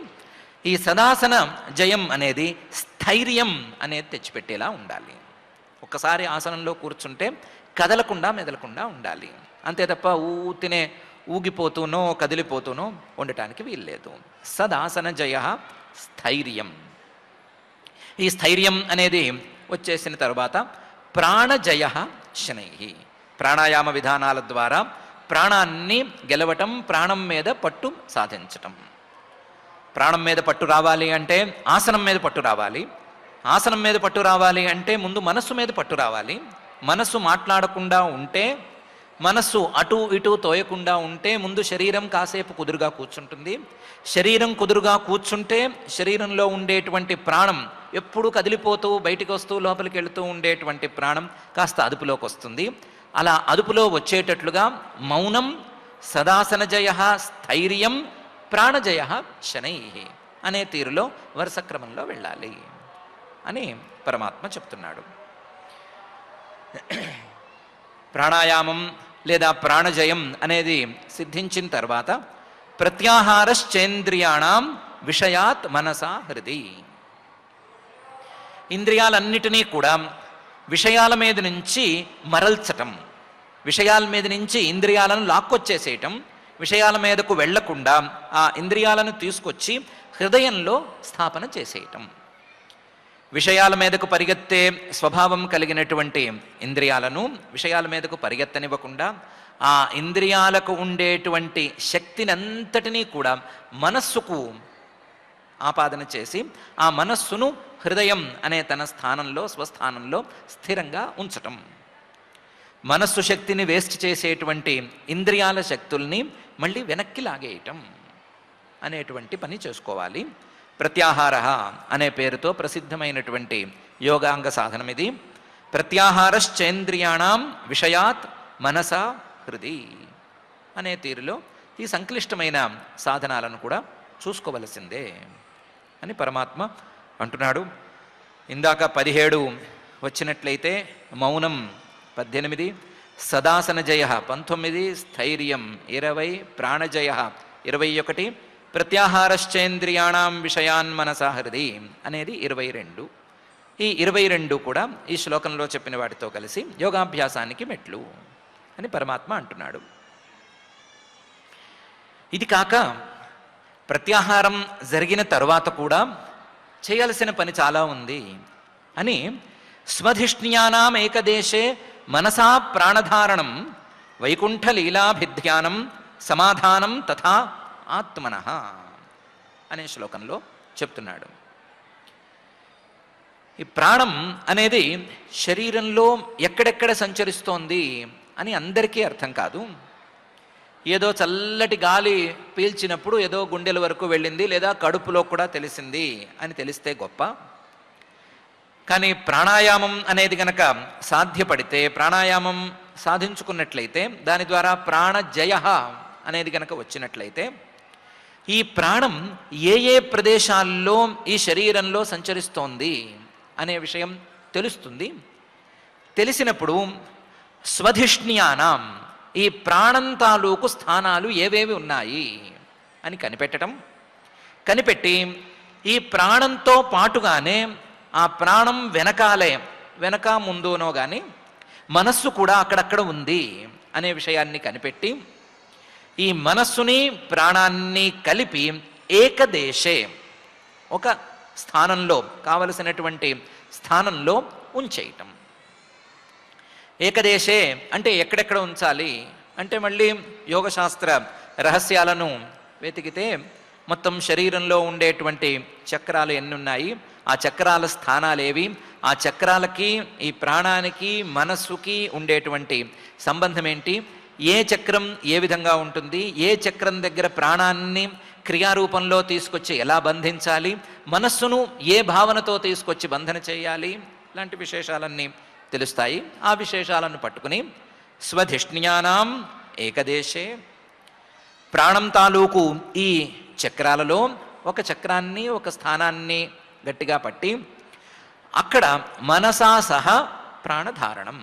Speaker 1: ఈ సదాసన జయం అనేది స్థ స్థైర్యం అనేది తెచ్చిపెట్టేలా ఉండాలి. ఒక్కసారి ఆసనంలో కూర్చుంటే కదలకుండా మెదలకుండా ఉండాలి. అంతే తప్ప ఊతినే ఊగిపోతూనో కదిలిపోతూనో ఉండటానికి వీల్లేదు. సదాసన జయ స్థైర్యం. ఈ స్థైర్యం అనేది వచ్చేసిన తర్వాత ప్రాణజయ శనై. ప్రాణాయామ విధానాల ద్వారా ప్రాణాన్ని గెలవటం, ప్రాణం మీద పట్టు సాధించటం. ప్రాణం మీద పట్టు రావాలి అంటే ఆసనం మీద పట్టు రావాలి. ఆసనం మీద పట్టు రావాలి అంటే ముందు మనస్సు మీద పట్టు రావాలి. మనస్సు మాట్లాడకుండా ఉంటే, మనస్సు అటు ఇటు తోయకుండా ఉంటే ముందు శరీరం కాసేపు కుదురుగా కూర్చుంటుంది. శరీరం కుదురుగా కూర్చుంటే శరీరంలో ఉండేటువంటి ప్రాణం ఎప్పుడు కదిలిపోతూ బయటికి వస్తూ లోపలికి వెళుతూ ఉండేటువంటి ప్రాణం కాస్త అదుపులోకి వస్తుంది. అలా అదుపులో వచ్చేటట్లుగా మౌనం, సదాసనజయ స్థైర్యం, ప్రాణజయ శనై అనే తీరులో వరుస క్రమంలో వెళ్ళాలి అని పరమాత్మ చెప్తున్నాడు. ప్రాణాయామం లేదా ప్రాణజయం అనేది సిద్ధించిన తర్వాత ప్రత్యాహారశ్చేంద్రియాణం విషయాత్ మనసా హృది. ఇంద్రియాలన్నిటినీ కూడా విషయాల మీద నుంచి మరల్చటం, విషయాల మీద నుంచి ఇంద్రియాలను లాక్కొచ్చేసేయటం, విషయాల మీదకు వెళ్లకుండా ఆ ఇంద్రియాలను తీసుకొచ్చి హృదయంలో స్థాపన చేసేయటం. విషయాల మీదకు పరిగెత్తే స్వభావం కలిగినటువంటి ఇంద్రియాలను విషయాల మీదకు పరిగెత్తనివ్వకుండా ఆ ఇంద్రియాలకు ఉండేటువంటి శక్తిని అంతటినీ కూడా మనస్సుకు ఆపాదన చేసి ఆ మనస్సును హృదయం అనే తన స్థానంలో, స్వస్థానంలో స్థిరంగా ఉంచటం. మనస్సు శక్తిని వేస్ట్ చేసేటువంటి ఇంద్రియాల శక్తుల్ని మళ్ళీ వెనక్కి లాగేయటం అనేటువంటి పని చేసుకోవాలి. ప్రత్యాహార అనే పేరుతో ప్రసిద్ధమైనటువంటి యోగాంగ సాధనం ఇది. ప్రత్యాహారశ్చేంద్రియాణం విషయాత్ మనసా హృది అనే తీరులో ఈ సంక్లిష్టమైన సాధనాలను కూడా చూసుకోవలసిందే అని పరమాత్మ అంటున్నాడు. ఇందాక 17 వచ్చినట్లయితే మౌనం 18, సదాసనజయ 19, స్థైర్యం 20, ప్రాణజయ 21, ప్రత్యాహారశ్చేంద్రియాణం విషయాన్ మనసా హృది అనేది 22. ఈ 22 కూడా ఈ శ్లోకంలో చెప్పిన వాటితో కలిసి యోగాభ్యాసానికి మెట్లు అని పరమాత్మ అంటున్నాడు. ఇది కాక ప్రత్యాహారం జరిగిన తరువాత కూడా చేయాల్సిన పని చాలా ఉంది అని స్వధిష్ణ్యానాం ఏకదేశే మనసా ప్రాణధారణం వైకుంఠలీలాభిధ్యానం సమాధానం తథా ఆత్మనః అనే శ్లోకంలో చెప్తున్నాడు. ఈ ప్రాణం అనేది శరీరంలో ఎక్కడెక్కడ సంచరిస్తోంది అని అందరికీ అర్థం కాదు. ఏదో చల్లటి గాలి పీల్చినప్పుడు ఏదో గుండెల వరకు వెళ్ళింది లేదా కడుపులో కూడా తెలిసింది అని తెలిస్తే గొప్ప. కానీ ప్రాణాయామం అనేది గనక సాధ్యపడితే, ప్రాణాయామం సాధించుకున్నట్లయితే, దాని ద్వారా ప్రాణజయ అనేది గనక వచ్చినట్లయితే ఈ ప్రాణం ఏ ఏ ప్రదేశాల్లో ఈ శరీరంలో సంచరిస్తోంది అనే విషయం తెలుస్తుంది. తెలిసినప్పుడు స్వధిష్ణ్యానాం ఈ ప్రాణం తాలూకు స్థానాలు ఏవేవి ఉన్నాయి అని కనిపెట్టడం, కనిపెట్టి ఈ ప్రాణంతో పాటుగానే ఆ ప్రాణం వెనకాలే, వెనక ముందునో కానీ మనస్సు కూడా అక్కడక్కడ ఉంది అనే విషయాన్ని కనిపెట్టి ఈ మనస్సుని ప్రాణాన్ని కలిపి ఏకదేశే ఒక స్థానంలో, కావలసినటువంటి స్థానంలో ఉంచేయటం. ఏకదేశే అంటే ఎక్కడెక్కడ ఉంచాలి అంటే మళ్ళీ యోగశాస్త్ర రహస్యాలను వెతికితే మొత్తం శరీరంలో ఉండేటువంటి చక్రాలు ఎన్ని ఉన్నాయి, ఆ చక్రాల స్థానాలు ఏవి, ఆ చక్రాలకి ఈ ప్రాణానికి మనస్సుకి ఉండేటువంటి సంబంధం ఏంటి, ఏ చక్రం ఏ విధంగా ఉంటుంది, ఏ చక్రం దగ్గర ప్రాణాన్ని క్రియారూపంలో తీసుకొచ్చి ఎలా బంధించాలి, మనస్సును ఏ భావనతో తీసుకొచ్చి బంధన చేయాలి, ఇలాంటి విశేషాలన్నీ తెలుస్తాయి. ఆ విశేషాలను పట్టుకుని స్వధిష్ణ్యానాం ఏకదేశే ప్రాణం తాలూకు ఈ చక్రాలలో ఒక చక్రాన్ని, ఒక స్థానాన్ని గట్టిగా పట్టి అక్కడ మనసా సహ ప్రాణధారణం,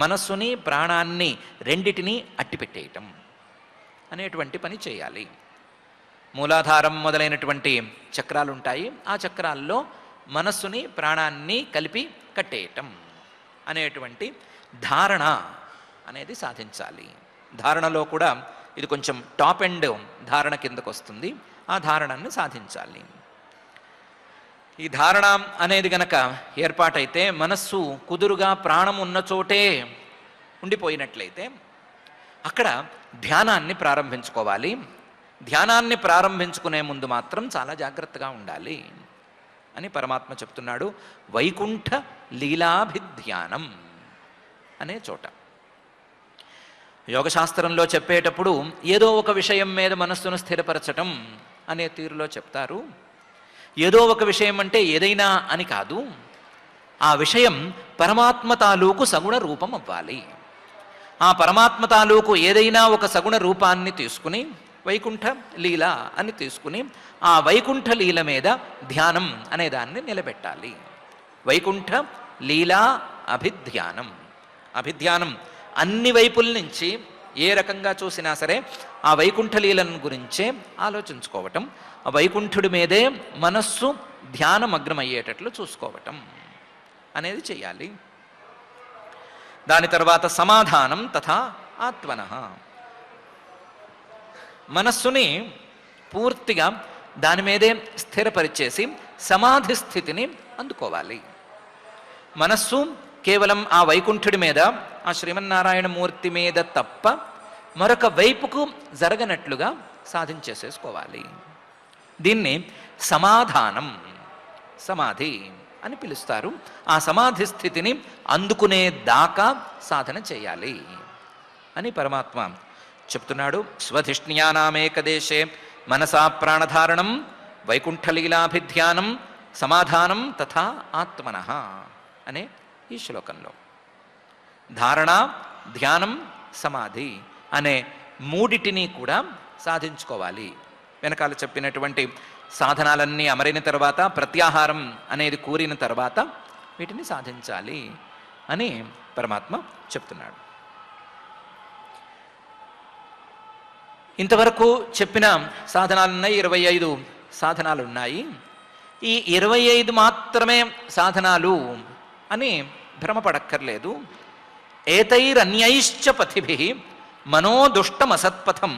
Speaker 1: మనస్సుని ప్రాణాన్ని రెండిటిని అట్టిపెట్టేయటం అనేటువంటి పని చేయాలి. మూలాధారం మొదలైనటువంటి చక్రాలు ఉంటాయి. ఆ చక్రాల్లో మనస్సుని ప్రాణాన్ని కలిపి కట్టేయటం అనేటువంటి ధారణ అనేది సాధించాలి. ధారణలో కూడా ఇది కొంచెం టాప్ ఎండ్ ధారణ కిందకు వస్తుంది. ఆ ధారణని సాధించాలి. ఈ ధారణ అనేది గనక ఏర్పాటైతే మనస్సు కుదురుగా ప్రాణం ఉన్న చోటే ఉండిపోయినట్లయితే అక్కడ ధ్యానాన్ని ప్రారంభించుకోవాలి. ధ్యానాన్ని ప్రారంభించుకునే ముందు మాత్రం చాలా జాగ్రత్తగా ఉండాలి అని పరమాత్మ చెప్తున్నాడు. వైకుంఠ లీలాభిధ్యానం అనే చోట యోగశాస్త్రంలో చెప్పేటప్పుడు ఏదో ఒక విషయం మీద మనస్సును స్థిరపరచటం అనే తీరులో చెప్తారు. ఏదో ఒక విషయం అంటే ఏదైనా అని కాదు, ఆ విషయం పరమాత్మ తాలూకు సగుణ రూపం అవ్వాలి. ఆ పరమాత్మ తాలూకు ఏదైనా ఒక సగుణ రూపాన్ని తీసుకుని వైకుంఠ లీల అని తీసుకుని ఆ వైకుంఠ లీల మీద ధ్యానం అనే దాన్ని నిలబెట్టాలి. వైకుంఠ లీలా అభిధ్యానం. అభిధ్యానం అన్ని వైపుల నుంచి ఏ రకంగా చూసినా సరే ఆ వైకుంఠ లీలను గురించే ఆలోచించుకోవటం, ఆ వైకుంఠుడి మీదే మనస్సు ధ్యానమగ్నమయ్యేటట్లు చూసుకోవటం అనేది చేయాలి. దాని తర్వాత సమాధానం తథా ఆత్మనః. మనస్సుని పూర్తిగా దాని మీదే స్థిరపరిచేసి సమాధి స్థితిని అందుకోవాలి. మనస్సు కేవలం ఆ వైకుంఠుడి మీద, ఆ శ్రీమన్నారాయణమూర్తి మీద తప్ప మరొక వైపుకు జరగనట్లుగా సాధించేసేసుకోవాలి. దీన్ని సమాధానం, సమాధి అని పిలుస్తారు. ఆ సమాధి స్థితిని అందుకునే దాకా సాధన చేయాలి అని పరమాత్మ చెప్తున్నాడు. స్వధిష్ణ్యానామేకదేశే మనసా ప్రాణధారణం వైకుంఠలీలాభిధ్యానం సమాధానం తథా ఆత్మనః అనే ఈ శ్లోకంలో ధారణ, ధ్యానం, సమాధి అనే మూడిటిని కూడా సాధించుకోవాలి. వెనకాల చెప్పినటువంటి సాధనాలన్నీ అమరిన తర్వాత, ప్రత్యాహారం అనేది కూరిన తర్వాత వీటిని సాధించాలి అని పరమాత్మ చెప్తున్నాడు. ఇంతవరకు చెప్పిన సాధనాలున్నాయి, 25 సాధనాలు ఉన్నాయి. ఈ 25 మాత్రమే సాధనాలు అని భ్రమపడక్కర్లేదు. ఏతైరన్యైశ్చ పథిభిః మనోదుష్టమసత్పథం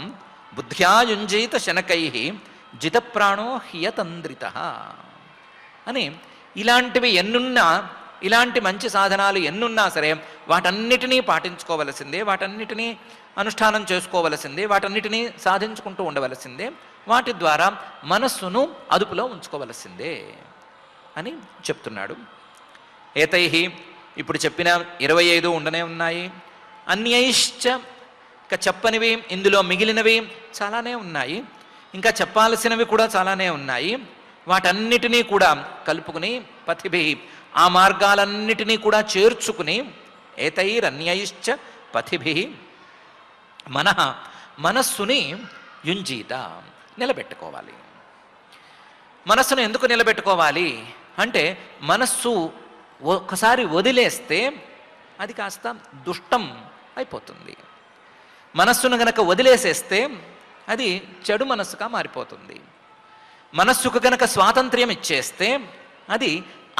Speaker 1: బుద్ధ్యాయుంజీత శనకైః జితప్రాణో హియతంద్రితః అని ఇలాంటివి ఎన్నున్నా, ఇలాంటి మంచి సాధనాలు ఎన్నున్నా సరే వాటన్నిటినీ పాటించుకోవలసిందే, వాటన్నిటినీ అనుష్ఠానం చేసుకోవలసిందే, వాటన్నిటినీ సాధించుకుంటూ ఉండవలసిందే, వాటి ద్వారా మనస్సును అదుపులో ఉంచుకోవలసిందే అని చెప్తున్నాడు. ఏతైః ఇప్పుడు చెప్పిన 25 ఉండనే ఉన్నాయి. అన్యైశ్చ ఇంకా చెప్పనివి, ఇందులో మిగిలినవి చాలానే ఉన్నాయి. ఇంకా చెప్పాల్సినవి కూడా చాలానే ఉన్నాయి. వాటన్నిటినీ కూడా కలుపుకుని పథిభిః ఆ మార్గాలన్నిటినీ కూడా చేర్చుకుని ఏతైరన్యైశ్చ పథిభిః మనస్సుని యుంజీత నిలబెట్టుకోవాలి. మనస్సును ఎందుకు నిలబెట్టుకోవాలి అంటే మనస్సు ఒకసారి వదిలేస్తే అది కాస్త దుష్టం అయిపోతుంది. మనస్సును గనక వదిలేసేస్తే అది చెడు మనస్సుగా మారిపోతుంది. మనస్సుకు గనక స్వాతంత్ర్యం ఇచ్చేస్తే అది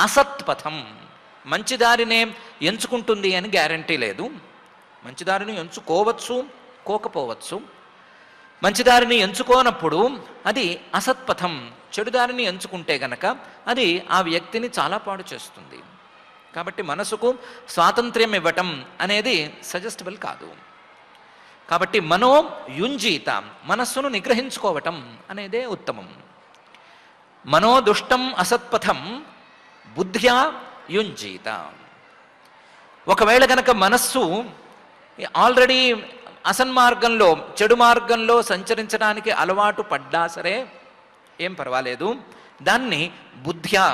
Speaker 1: అసత్పథం, మంచిదారినే ఎంచుకుంటుంది అని గ్యారంటీ లేదు. మంచిదారిని ఎంచుకోవచ్చు, కోకపోవచ్చు. మంచిదారిని ఎంచుకోనప్పుడు అది అసత్పథం, చెడుదారిని ఎంచుకుంటే గనక అది ఆ వ్యక్తిని చాలా పాడు చేస్తుంది. కాబట్టి మనసుకు స్వాతంత్ర్యం ఇవ్వటం అనేది సజెస్టబుల్ కాదు. కాబట్టి మనో యుంజీత, మనస్సును నిగ్రహించుకోవటం అనేదే ఉత్తమం. మనోదుష్టం అసత్పథం బుద్ధ్యా యుంజీత. ఒకవేళ గనక మనస్సు ఆల్రెడీ అసన్మార్గంలో, చెడు మార్గంలో సంచరించడానికి అలవాటు పడ్డా సరే ఏం పర్వాలేదు, దాన్ని బుద్ధ్యా,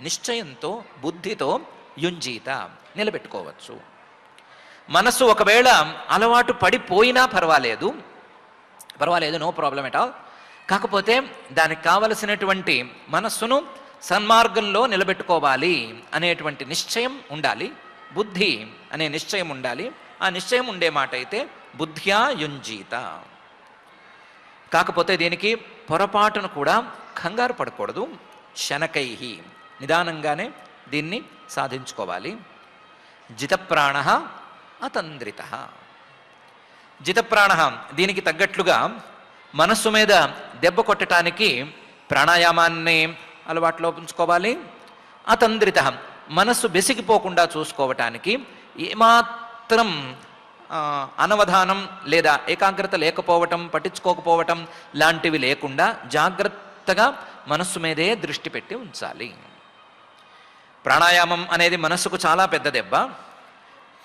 Speaker 1: నిశ్చయంతో, బుద్ధితో యుంజీత నిలబెట్టుకోవచ్చు. మనస్సు ఒకవేళ అలవాటు పడిపోయినా పర్వాలేదు, నో ప్రాబ్లం ఎట్ ఆల్. కాకపోతే దానికి కావలసినటువంటి మనస్సును సన్మార్గంలో నిలబెట్టుకోవాలి అనేటువంటి నిశ్చయం ఉండాలి, బుద్ధి అనే నిశ్చయం ఉండాలి. ఆ నిశ్చయం ఉండే మాట అయితే బుద్ధ్యా యుంజీత. కాకపోతే దీనికి పొరపాటును కూడా కంగారు పడకూడదు. శనకైహి, నిదానంగానే దీన్ని సాధించుకోవాలి. జితప్రాణ అతంద్రిత. జితప్రాణ దీనికి తగ్గట్లుగా మనస్సు మీద దెబ్బ కొట్టడానికి ప్రాణాయామాన్ని అలవాట్లో ఉంచుకోవాలి. అతంద్రిత మనస్సు బెసిగిపోకుండా చూసుకోవటానికి ఏమాత్రం అనవధానం లేదా ఏకాగ్రత లేకపోవటం, పట్టించుకోకపోవటం లాంటివి లేకుండా జాగ్రత్తగా మనస్సు మీదే దృష్టి పెట్టి ఉంచాలి. ప్రాణాయామం అనేది మనస్సుకు చాలా పెద్ద దెబ్బ.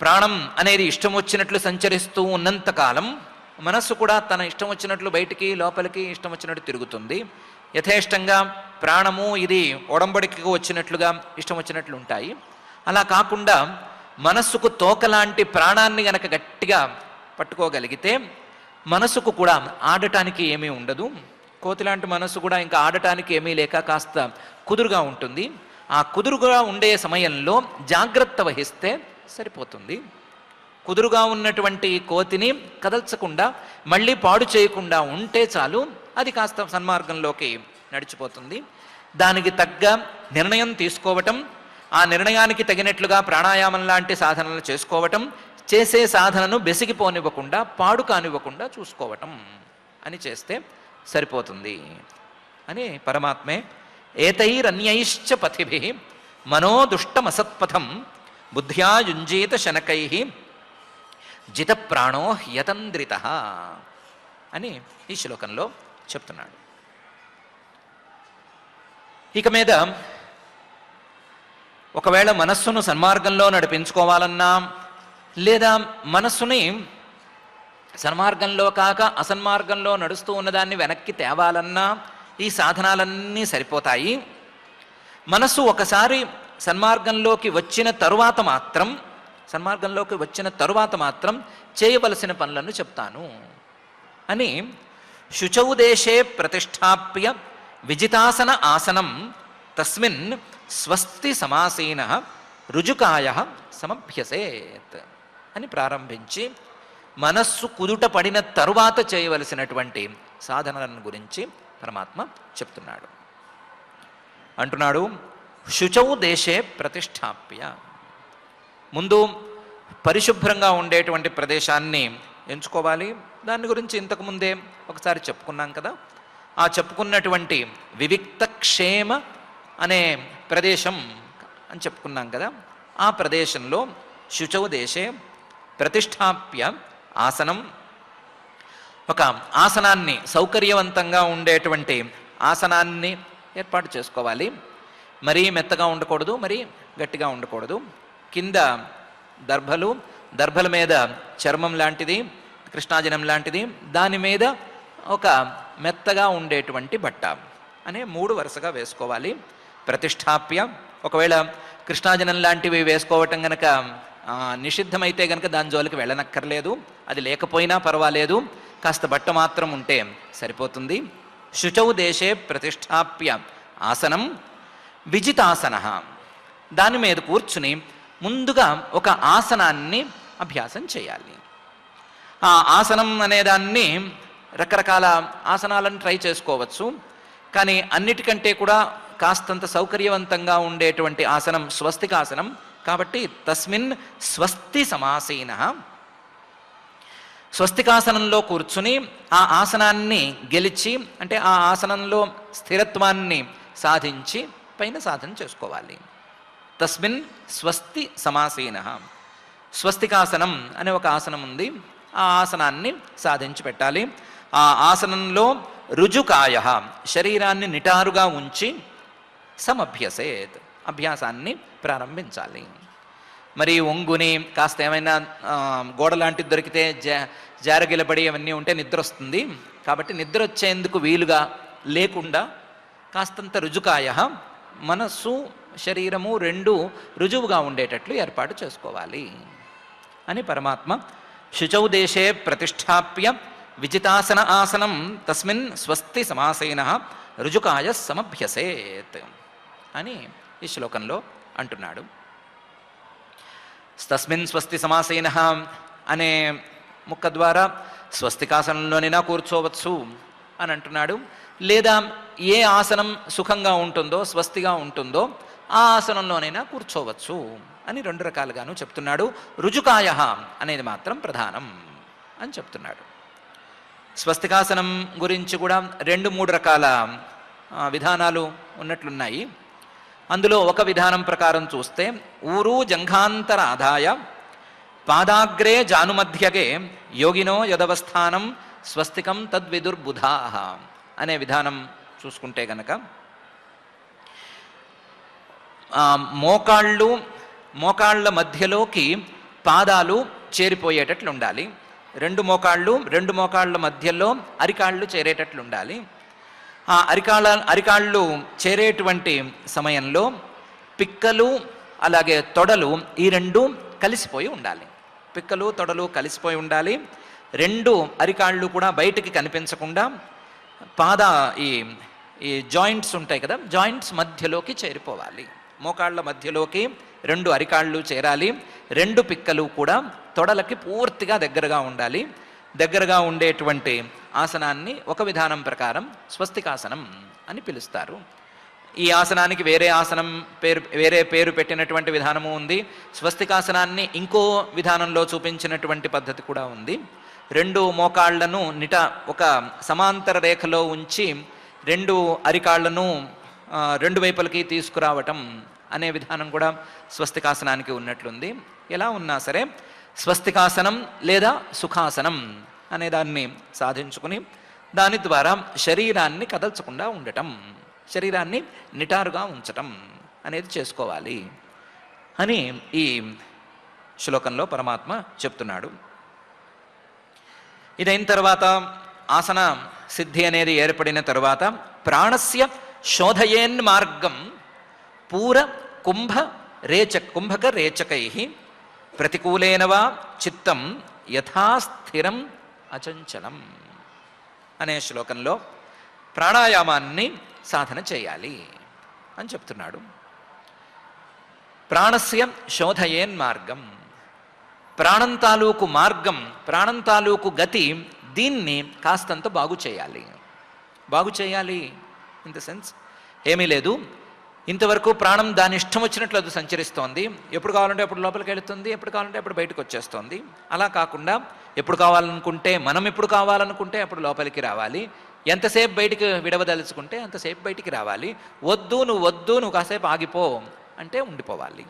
Speaker 1: ప్రాణం అనేది ఇష్టం వచ్చినట్లు సంచరిస్తూ ఉన్నంతకాలం మనస్సు కూడా తన ఇష్టం వచ్చినట్లు బయటికి లోపలికి ఇష్టం వచ్చినట్టు తిరుగుతుంది. యథేష్టంగా ప్రాణము ఇది ఒడంబడికి వచ్చినట్లుగా ఇష్టం వచ్చినట్లు ఉంటాయి. అలా కాకుండా మనస్సుకు తోకలాంటి ప్రాణాన్ని గనక గట్టిగా పట్టుకోగలిగితే మనస్సుకు కూడా ఆడటానికి ఏమీ ఉండదు. కోతిలాంటి మనస్సు కూడా ఇంకా ఆడటానికి ఏమీ లేక కాస్త కుదురుగా ఉంటుంది. ఆ కుదురుగా ఉండే సమయంలో జాగ్రత్త వహిస్తే సరిపోతుంది. కుదురుగా ఉన్నటువంటి కోతిని కదల్చకుండా మళ్ళీ పాడు చేయకుండా ఉంటే చాలు, అది కాస్త సన్మార్గంలోకి నడిచిపోతుంది. దానికి తగ్గ నిర్ణయం తీసుకోవటం, ఆ నిర్ణయానికి తగినట్లుగా ప్రాణాయామం లాంటి సాధనలు చేసుకోవటం, చేసే సాధనను బెసిగిపోనివ్వకుండా పాడు కానివ్వకుండా చూసుకోవటం అని చేస్తే సరిపోతుంది అని పరమాత్మే ఏతైరన్యైశ్చ పథిభిః మనోదుష్టమసత్పథం బుద్ధ్యా యుంజీత శనకైః జితప్రాణో హ్యతంద్రితః అని ఈ శ్లోకంలో చెప్తున్నాడు. ఇక మీద ఒకవేళ మనస్సును సన్మార్గంలో నడిపించుకోవాలన్నా లేదా మనస్సుని సన్మార్గంలో కాక అసన్మార్గంలో నడుస్తూ ఉన్నదాన్ని వెనక్కి తేవాలన్నా ఈ సాధనాలన్నీ సరిపోతాయి. మనస్సు ఒకసారి సన్మార్గంలోకి వచ్చిన తరువాత మాత్రం చేయవలసిన పనులను చెప్తాను అని శుచౌ దేశే ప్రతిష్టాప్య విజితాసన ఆసనం తస్మిన్ స్వస్తి సమాసీనః రుజుకాయః సమభ్యసేత్ అని ప్రారంభించి మనస్సు కుదుట పడిన తరువాత చేయవలసినటువంటి సాధనలను గురించి పరమాత్మ చెప్తున్నాడు. అంటున్నాడు శుచౌ దేశే ప్రతిష్టాప్య. ముందు పరిశుభ్రంగా ఉండేటువంటి ప్రదేశాన్ని ఎంచుకోవాలి. దాని గురించి ఇంతకుముందే ఒకసారి చెప్పుకున్నాం కదా. ఆ చెప్పుకున్నటువంటి వివిక్త క్షేమ అనే ప్రదేశం అని చెప్పుకున్నాం కదా. ఆ ప్రదేశంలో శుచౌ దేశే ప్రతిష్టాప్య ఆసనం, ఒక ఆసనాన్ని సౌకర్యవంతంగా ఉండేటువంటి ఆసనాన్ని ఏర్పాటు చేసుకోవాలి. మరీ మెత్తగా ఉండకూడదు, మరీ గట్టిగా ఉండకూడదు. కింద దర్భల మీద చర్మం లాంటిది, కృష్ణాజనం లాంటిది, దాని మీద ఒక మెత్తగా ఉండేటువంటి బట్ట అనే 3 వరుసగా వేసుకోవాలి. ప్రతిష్టాప్య. ఒకవేళ కృష్ణాజనం లాంటివి వేసుకోవటం గనక నిషిద్ధమైతే గనక దాని జోలికి వెళ్ళనక్కర్లేదు. అది లేకపోయినా పర్వాలేదు, కాస్త బట్ట మాత్రం ఉంటే సరిపోతుంది. శుచౌ దేశే ప్రతిష్టాప్య ఆసనం విజితాసన. దాని మీద కూర్చుని ముందుగా ఒక ఆసనాన్ని అభ్యాసం చేయాలి. ఆ ఆసనం అనేదాన్ని రకరకాల ఆసనాలను ట్రై చేసుకోవచ్చు. కానీ అన్నిటికంటే కూడా కాస్తంత సౌకర్యవంతంగా ఉండేటువంటి ఆసనం స్వస్తికాసనం. కాబట్టి తస్మిన్ స్వస్తి సమాసీనః, స్వస్తికాసనంలో కూర్చుని ఆ ఆసనాన్ని గెలిచి, అంటే ఆ ఆసనంలో స్థిరత్వాన్ని సాధించి పైన సాధన చేసుకోవాలి. తస్మిన్ స్వస్తి సమాసీనః. స్వస్తికాసనం అనే ఒక ఆసనం ఉంది. ఆ ఆసనాన్ని సాధించి పెట్టాలి. ఆ ఆసనంలో రుజుకాయ, శరీరాన్ని నిటారుగా ఉంచి సమభ్యసేత్, అభ్యాసాన్ని ప్రారంభించాలి. మరి ఒంగుని కాస్త ఏమైనా గోడ లాంటిది దొరికితే జారగిలబడి అవన్నీ ఉంటే నిద్ర వస్తుంది. కాబట్టి నిద్ర వచ్చేందుకు వీలుగా లేకుండా కాస్తంత రుజుకాయ, మనస్సు శరీరము 2 రుజువుగా ఉండేటట్లు ఏర్పాటు చేసుకోవాలి అని పరమాత్మ శుచౌ దేశే ప్రతిష్టాప్య విజితాసన ఆసనం తస్మిన్ స్వస్తి సమాసీనః రుజుకాయ సమభ్యసేత్ అని ఈ శ్లోకంలో అంటున్నాడు. తస్మిన్ స్వస్తి సమాసీనః అనే ముక్క ద్వారా స్వస్తికాసనంలోనైనా కూర్చోవచ్చు అని అంటున్నాడు. లేదా ఏ ఆసనం సుఖంగా ఉంటుందో, స్వస్తిగా ఉంటుందో ఆ ఆసనంలోనైనా కూర్చోవచ్చు అని 2 రకాలుగాను చెప్తున్నాడు. రుజుకాయ అనేది మాత్రం ప్రధానం అని చెప్తున్నాడు. స్వస్తికాసనం గురించి కూడా 2-3 రకాల విధానాలు ఉన్నట్లున్నాయి. అందులో ఒక విధానం ప్రకారం చూస్తే ఊరు జంఘాంతర ఆదాయ పాదాగ్రే జానుమధ్యగే యోగినో యదవస్థానం స్వస్తికం తద్విదుర్బుధా అనే విధానం చూసుకుంటే గనక మోకాళ్ళ మధ్యలోకి పాదాలు చేరిపోయేటట్లు ఉండాలి. 2 మోకాళ్ళ మధ్యలో అరికాళ్ళు చేరేటట్లు ఉండాలి. ఆ అరికాళ్ళు చేరేటువంటి సమయంలో పిక్కలు అలాగే తొడలు ఈ 2 కలిసిపోయి ఉండాలి. పిక్కలు తొడలు కలిసిపోయి ఉండాలి. 2 అరికాళ్ళు కూడా బయటికి కనిపించకుండా ఈ జాయింట్స్ ఉంటాయి కదా, జాయింట్స్ మధ్యలోకి చేరిపోవాలి. మోకాళ్ళ మధ్యలోకి 2 అరికాళ్ళు చేరాలి. 2 పిక్కలు కూడా తొడలకి పూర్తిగా దగ్గరగా ఉండాలి. దగ్గరగా ఉండేటువంటి ఆసనాన్ని ఒక విధానం ప్రకారం స్వస్తికాసనం అని పిలుస్తారు. ఈ ఆసనానికి వేరే పేరు పెట్టినటువంటి విధానము ఉంది. స్వస్తికాసనాన్ని ఇంకో విధానంలో చూపించినటువంటి పద్ధతి కూడా ఉంది. 2 మోకాళ్లను ఒక సమాంతర రేఖలో ఉంచి 2 అరికాళ్లను 2 వైపులకి తీసుకురావటం అనే విధానం కూడా స్వస్తికాసనానికి ఉన్నట్లుంది. ఎలా ఉన్నా సరే స్వస్తికాసనం లేదా సుఖాసనం అనే దాన్ని సాధించుకుని దాని ద్వారా శరీరాన్ని కదల్చకుండా ఉండటం, శరీరాన్ని నిటారుగా ఉంచటం అనేది చేసుకోవాలి అని ఈ శ్లోకంలో పరమాత్మ చెప్తున్నాడు. ఇదైన తర్వాత ఆసన సిద్ధి అనేది ఏర్పడిన తర్వాత ప్రాణస్య శోధయేన్ మార్గం పూర కుంభక రేచకై ప్రతికూలేన వా చిత్తం యథాస్థిరం అచంచలం అనే శ్లోకంలో ప్రాణాయామాన్ని సాధన చేయాలి అని చెప్తున్నాడు. ప్రాణస్య శోధయేన్ మార్గం, ప్రాణం తాలూకు మార్గం, ప్రాణం తాలూకు గతి, దీన్ని కాస్తంత బాగు చేయాలి ఇన్ ద సెన్స్ ఏమీ లేదు. ఇంతవరకు ప్రాణం దాని ఇష్టం వచ్చినట్లు అది సంచరిస్తోంది. ఎప్పుడు కావాలంటే అప్పుడు లోపలికి వెళుతుంది, ఎప్పుడు కావాలంటే అప్పుడు బయటకు వచ్చేస్తోంది. అలా కాకుండా మనం ఎప్పుడు కావాలనుకుంటే అప్పుడు లోపలికి రావాలి. ఎంతసేపు బయటికి విడవదలుచుకుంటే అంతసేపు బయటికి రావాలి. నువ్వు కాసేపు ఆగిపో అంటే ఉండిపోవాలి.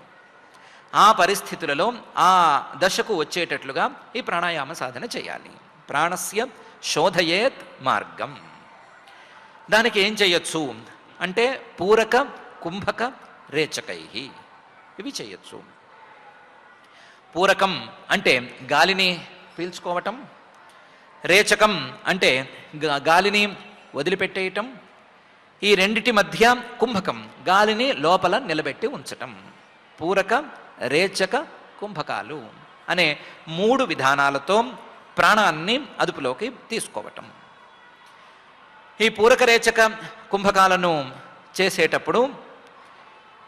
Speaker 1: ఆ పరిస్థితులలో ఆ దశకు వచ్చేటట్లుగా ఈ ప్రాణాయామ సాధన చేయాలి. ప్రాణస్య శోధయేత్ మార్గం. దానికి ఏం చేయొచ్చు అంటే పూరక కుంభక రేచకై ఇవి చేయొచ్చు. పూరకం అంటే గాలిని పీల్చుకోవటం, రేచకం అంటే గాలిని వదిలిపెట్టేయటం, ఈ రెండిటి మధ్య కుంభకం గాలిని లోపల నిలబెట్టి ఉంచటం. పూరక రేచక కుంభకాలు అనే 3 విధానాలతో ప్రాణాన్ని అదుపులోకి తీసుకోవటం. ఈ పూరక రేచక కుంభకాలను చేసేటప్పుడు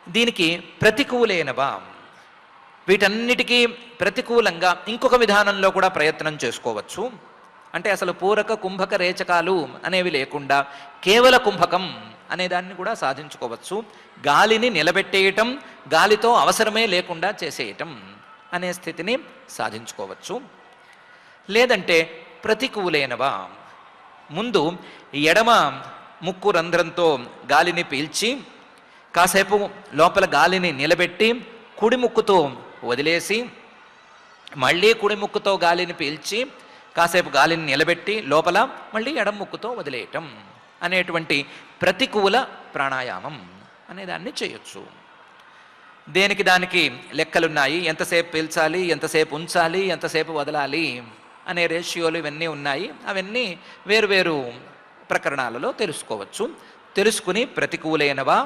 Speaker 1: దీనికి ప్రతికూలేనవా, వీటన్నిటికీ ప్రతికూలంగా ఇంకొక విధానంలో కూడా ప్రయత్నం చేసుకోవచ్చు. అంటే అసలు పూరక కుంభక రేచకాలు అనేవి లేకుండా కేవల కుంభకం అనేదాన్ని కూడా సాధించుకోవచ్చు. గాలిని నిలబెట్టేయటం, గాలితో అవసరమే లేకుండా చేసేయటం అనే స్థితిని సాధించుకోవచ్చు. లేదంటే ప్రతికూలేనవా, ముందు ఎడమ ముక్కు రంధ్రంతో గాలిని పీల్చి కాసేపు లోపల గాలిని నిలబెట్టి కుడి ముక్కుతో వదిలేసి మళ్ళీ కుడి ముక్కుతో గాలిని పీల్చి కాసేపు గాలిని నిలబెట్టి లోపల మళ్ళీ ఎడమ ముక్కుతో వదిలేయటం అనేటువంటి ప్రతికూల ప్రాణాయామం అనేదాన్ని చేయొచ్చు. దానికి లెక్కలున్నాయి. ఎంతసేపు పీల్చాలి, ఎంతసేపు ఉంచాలి, ఎంతసేపు వదలాలి అనే రేషియోలు ఇవన్నీ ఉన్నాయి. అవన్నీ వేరువేరు ప్రకరణాలలో తెలుసుకోవచ్చు. తెలుసుకుని ప్రతికూలైనవా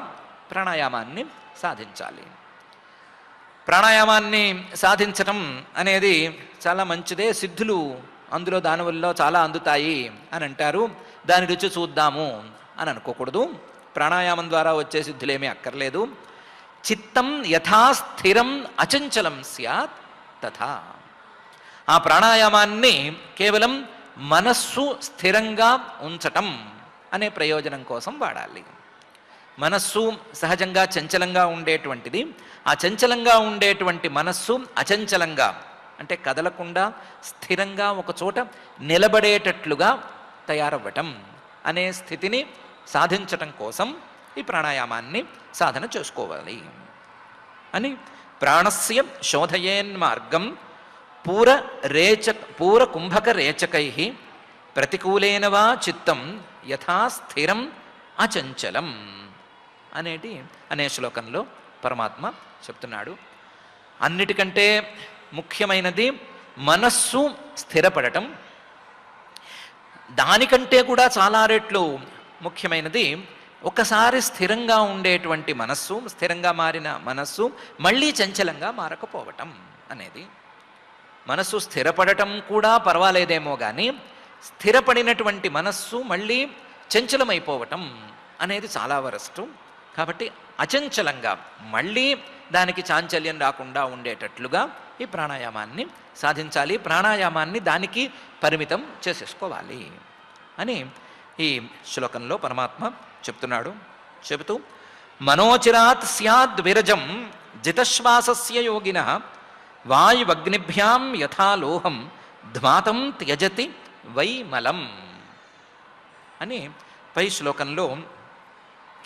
Speaker 1: ప్రాణాయామాన్ని సాధించాలి. ప్రాణాయామాన్ని సాధించటం అనేది చాలా మంచిదే. సిద్ధులు అందులో దానివల్ల చాలా అందుతాయి అని అంటారు. దాని రుచి చూద్దాము అని అనుకోకూడదు. ప్రాణాయామం ద్వారా వచ్చే సిద్ధులేమీ అక్కర్లేదు. చిత్తం యథాస్థిరం అచంచలం స్యాత్ తథా. ఆ ప్రాణాయామాన్ని కేవలం మనస్సు స్థిరంగా ఉంచటం అనే ప్రయోజనం కోసం వాడాలి. మనస్సు సహజంగా చంచలంగా ఉండేటువంటిది. ఆ చంచలంగా ఉండేటువంటి మనస్సు అచంచలంగా అంటే కదలకుండా స్థిరంగా ఒక చోట నిలబడేటట్లుగా తయారవ్వటం అనే స్థితిని సాధించటం కోసం ఈ ప్రాణాయామాన్ని సాధన చేసుకోవాలి అని ప్రాణస్య శోధయేన్మార్గం పూర కుంభక రేచకై ప్రతికూలేన వా చిత్తం యథా స్థిరం అచంచలం అనే శ్లోకంలో పరమాత్మ చెప్తున్నాడు. అన్నిటికంటే ముఖ్యమైనది మనస్సు స్థిరపడటం. దానికంటే కూడా చాలా రెట్లు ముఖ్యమైనది ఒకసారి స్థిరంగా ఉండేటువంటి మనస్సు, స్థిరంగా మారిన మనస్సు మళ్ళీ చంచలంగా మారకపోవటం అనేది. మనస్సు స్థిరపడటం కూడా పర్వాలేదేమో కానీ స్థిరపడినటువంటి మనస్సు మళ్ళీ చంచలమైపోవటం అనేది చాలా వరస్ట్. కాబట్టి అచంచలంగా మళ్ళీ దానికి చాంచల్యం రాకుండా ఉండేటట్లుగా ఈ ప్రాణాయామాన్ని సాధించాలి. ప్రాణాయామాన్ని దానికి పరిమితం చేసేసుకోవాలి అని ఈ శ్లోకంలో పరమాత్మ చెప్తున్నాడు. చెబుతూ మనోచిరాత్ స్యాద్ విరజం జితశ్వాసస్య యోగినః వాయువగ్నిభ్యాం యథా లోహం ధ్మాతం త్యజతి వైమలం అని పై శ్లోకంలో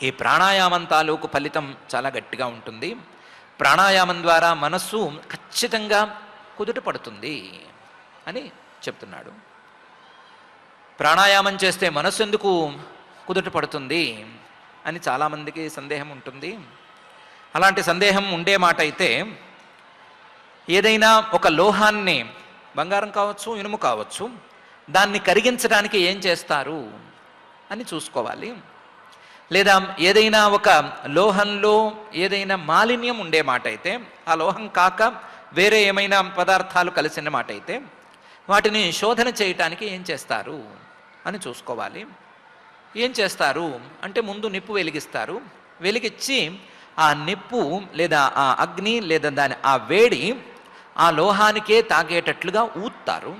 Speaker 1: ఈ ప్రాణాయామం తాలూకు ఫలితం చాలా గట్టిగా ఉంటుంది. ప్రాణాయామం ద్వారా మనస్సు ఖచ్చితంగా కుదుట పడుతుంది అని చెప్తున్నాడు. ప్రాణాయామం చేస్తే మనస్సు ఎందుకు కుదుట పడుతుంది అని చాలామందికి సందేహం ఉంటుంది. అలాంటి సందేహం ఉండే మాట అయితే ఏదైనా ఒక లోహాన్ని, బంగారం కావచ్చు, ఇనుము కావచ్చు, దాన్ని కరిగించడానికి ఏం చేస్తారు అని చూసుకోవాలి. లేదా ఏదైనా ఒక లోహంలో ఏదైనా మాలిన్యం ఉండే మాట అయితే, ఆ లోహం కాక వేరే ఏమైనా పదార్థాలు కలిసిన మాట అయితే వాటిని శోధన చేయటానికి ఏం చేస్తారు అని చూసుకోవాలి. ఏం చేస్తారు అంటే ముందు నిప్పు వెలిగిస్తారు. వెలిగించి ఆ నిప్పు లేదా ఆ అగ్ని లేదా ఆ వేడి ఆ లోహానికే తాగేటట్లుగా ఊత్తారు.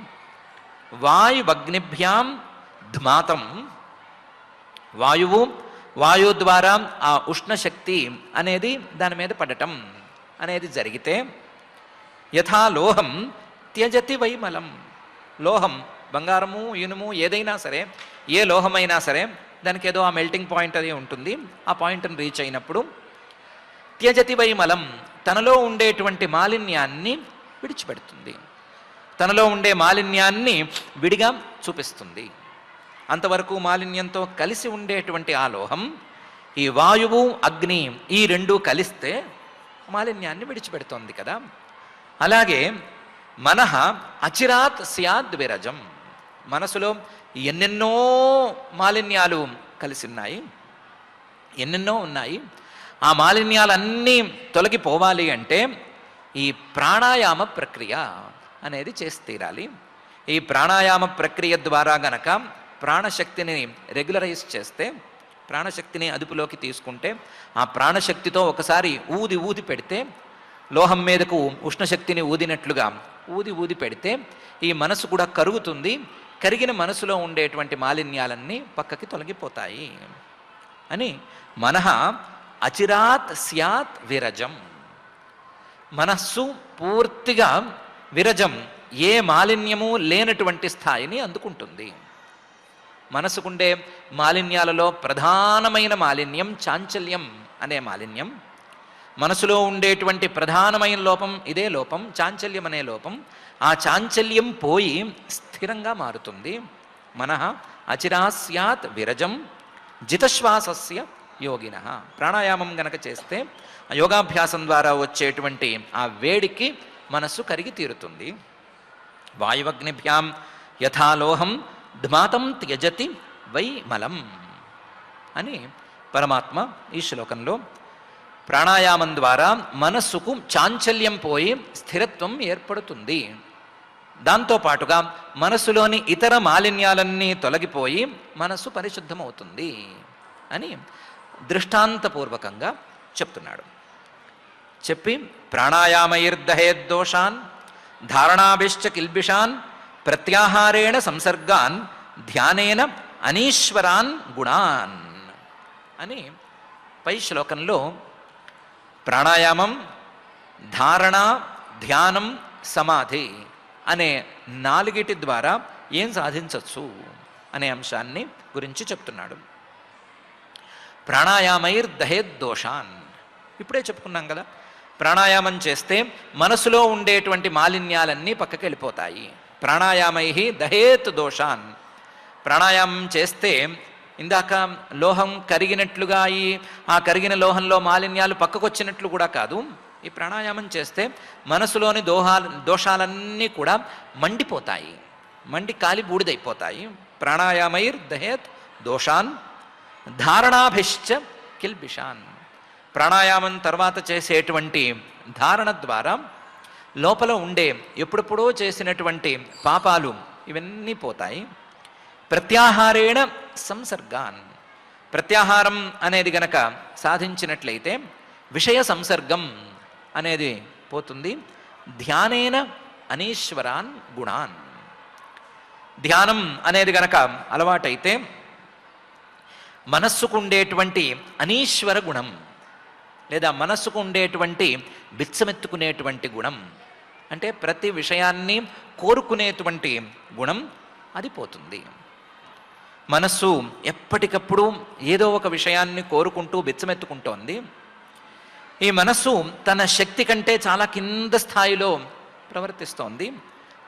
Speaker 1: వాయువగ్నిభ్యాం ధ్మాతం, వాయు ద్వారా ఆ ఉష్ణశక్తి అనేది దాని మీద పడటం అనేది జరిగితే యథా లోహం త్యజతి వైమలం, లోహం, బంగారము, ఇనుము ఏదైనా సరే, ఏ లోహమైనా సరే దానికి ఏదో ఆ మెల్టింగ్ పాయింట్ అది ఉంటుంది. ఆ పాయింట్ని రీచ్ అయినప్పుడు త్యజతి వైమలం, తనలో ఉండేటువంటి మాలిన్యాన్ని విడిచిపెడుతుంది. తనలో ఉండే మాలిన్యాన్ని విడిగా చూపిస్తుంది. అంతవరకు మాలిన్యంతో కలిసి ఉండేటువంటి ఆ లోహం, ఈ వాయువు, అగ్ని ఈ రెండూ కలిస్తే మాలిన్యాన్ని విడిచిపెడుతోంది కదా. అలాగే మనః అచిరాత్ స్యాద్ విరజం, మనసులో ఎన్నెన్నో మాలిన్యాలు కలిసి ఉన్నాయి, ఎన్నెన్నో ఉన్నాయి. ఆ మాలిన్యాలన్నీ తొలగిపోవాలి అంటే ఈ ప్రాణాయామ ప్రక్రియ అనేది చేసి తీరాలి. ఈ ప్రాణాయామ ప్రక్రియ ద్వారా గనక ప్రాణశక్తిని రెగ్యులరైజ్ చేస్తే, ప్రాణశక్తిని అదుపులోకి తీసుకుంటే, ఆ ప్రాణశక్తితో ఒకసారి ఊది పెడితే, లోహం మీదకు ఉష్ణశక్తిని ఊదినట్లుగా ఊది పెడితే ఈ మనసు కూడా కరుగుతుంది. కరిగిన మనసులో ఉండేటువంటి మాలిన్యాలన్నీ పక్కకి తొలగిపోతాయి అని మనః అచిరాత్ స్యాత్ విరజం, మనస్సు పూర్తిగా విరజం, ఏ మాలిన్యము లేనటువంటి స్థాయిని అందుకుంటుంది. మనసుకుండే మాలిన్యాలలో ప్రధానమైన మాలిన్యం చాంచల్యం అనే మాలిన్యం. మనసులో ఉండేటువంటి ప్రధానమైన లోపం ఇదే లోపం, చాంచల్యం అనే లోపం. ఆ చాంచల్యం పోయి స్థిరంగా మారుతుంది. మనః అచిరా స్యాత్ విరజం జితశ్వాసస్య యోగినః. ప్రాణాయామం గనక చేస్తే ఆ యోగాభ్యాసం ద్వారా వచ్చేటువంటి ఆ వేడికి మనస్సు కరిగి తీరుతుంది. వాయువగ్నిభ్యాం యథాలోహం ధ్మాతం త్యజతి వైమలం అని పరమాత్మ ఈ శ్లోకంలో ప్రాణాయామం ద్వారా మనస్సుకు చాంచల్యం పోయి స్థిరత్వం ఏర్పడుతుంది. దాంతోపాటుగా మనస్సులోని ఇతర మాలిన్యాలన్నీ తొలగిపోయి మనస్సు పరిశుద్ధమవుతుంది అని దృష్టాంతపూర్వకంగా చెప్తున్నాడు. చెప్పి ప్రాణాయామైర్దహేద్దోషాన్ ధారణాభిశ్చ కిల్బిషాన్ ప్రత్యాహారేణ సంసర్గాన్ ధ్యానేన అనీశ్వరాన్ గుణాన్ అని పై శ్లోకంలో ప్రాణాయామం, ధారణ, ధ్యానం, సమాధి అనే 4 ద్వారా ఏం సాధించవచ్చు అనే అంశాన్ని గురించి చెప్తున్నాడు. ప్రాణాయామైర్దహేద్దోషాన్, ఇప్పుడే చెప్పుకున్నాం కదా, ప్రాణాయామం చేస్తే మనసులో ఉండేటువంటి మాలిన్యాలన్నీ పక్కకి వెళ్ళిపోతాయి. ప్రాణాయామై దహేత్ దోషాన్, ప్రాణాయామం చేస్తే ఇందాక లోహం కరిగినట్లుగా ఆ కరిగిన లోహంలో మాలిన్యాలు పక్కకు వచ్చినట్లు కూడా కాదు. ఈ ప్రాణాయామం చేస్తే మనసులోని దోషాలన్నీ కూడా మండిపోతాయి, మండి కాలి బూడిదైపోతాయి. ప్రాణాయామైర్ దహేత్ దోషాన్ ధారణాభిశ్చ కిల్బిషాన్, ప్రాణాయామం తర్వాత చేసేటువంటి ధారణ ద్వారా లోపల ఉండే ఎప్పుడెప్పుడో చేసినటువంటి పాపాలు ఇవన్నీ పోతాయి. ప్రత్యాహారేణ సంసర్గాన్, ప్రత్యాహారం అనేది గనక సాధించినట్లయితే విషయ సంసర్గం అనేది పోతుంది. ధ్యానేన అనీశ్వరాన్ గుణాన్, ధ్యానం అనేది గనక అలవాటైతే మనస్సుకు ఉండేటువంటి అనీశ్వర గుణం లేదా మనస్సుకు ఉండేటువంటి బిచ్చమెత్తుకునేటువంటి గుణం, అంటే ప్రతి విషయాన్ని కోరుకునేటువంటి గుణం అది పోతుంది. మనస్సు ఎప్పటికప్పుడు ఏదో ఒక విషయాన్ని కోరుకుంటూ బిచ్చమెత్తుకుంటోంది. ఈ మనస్సు తన శక్తి కంటే చాలా కింద స్థాయిలో ప్రవర్తిస్తోంది,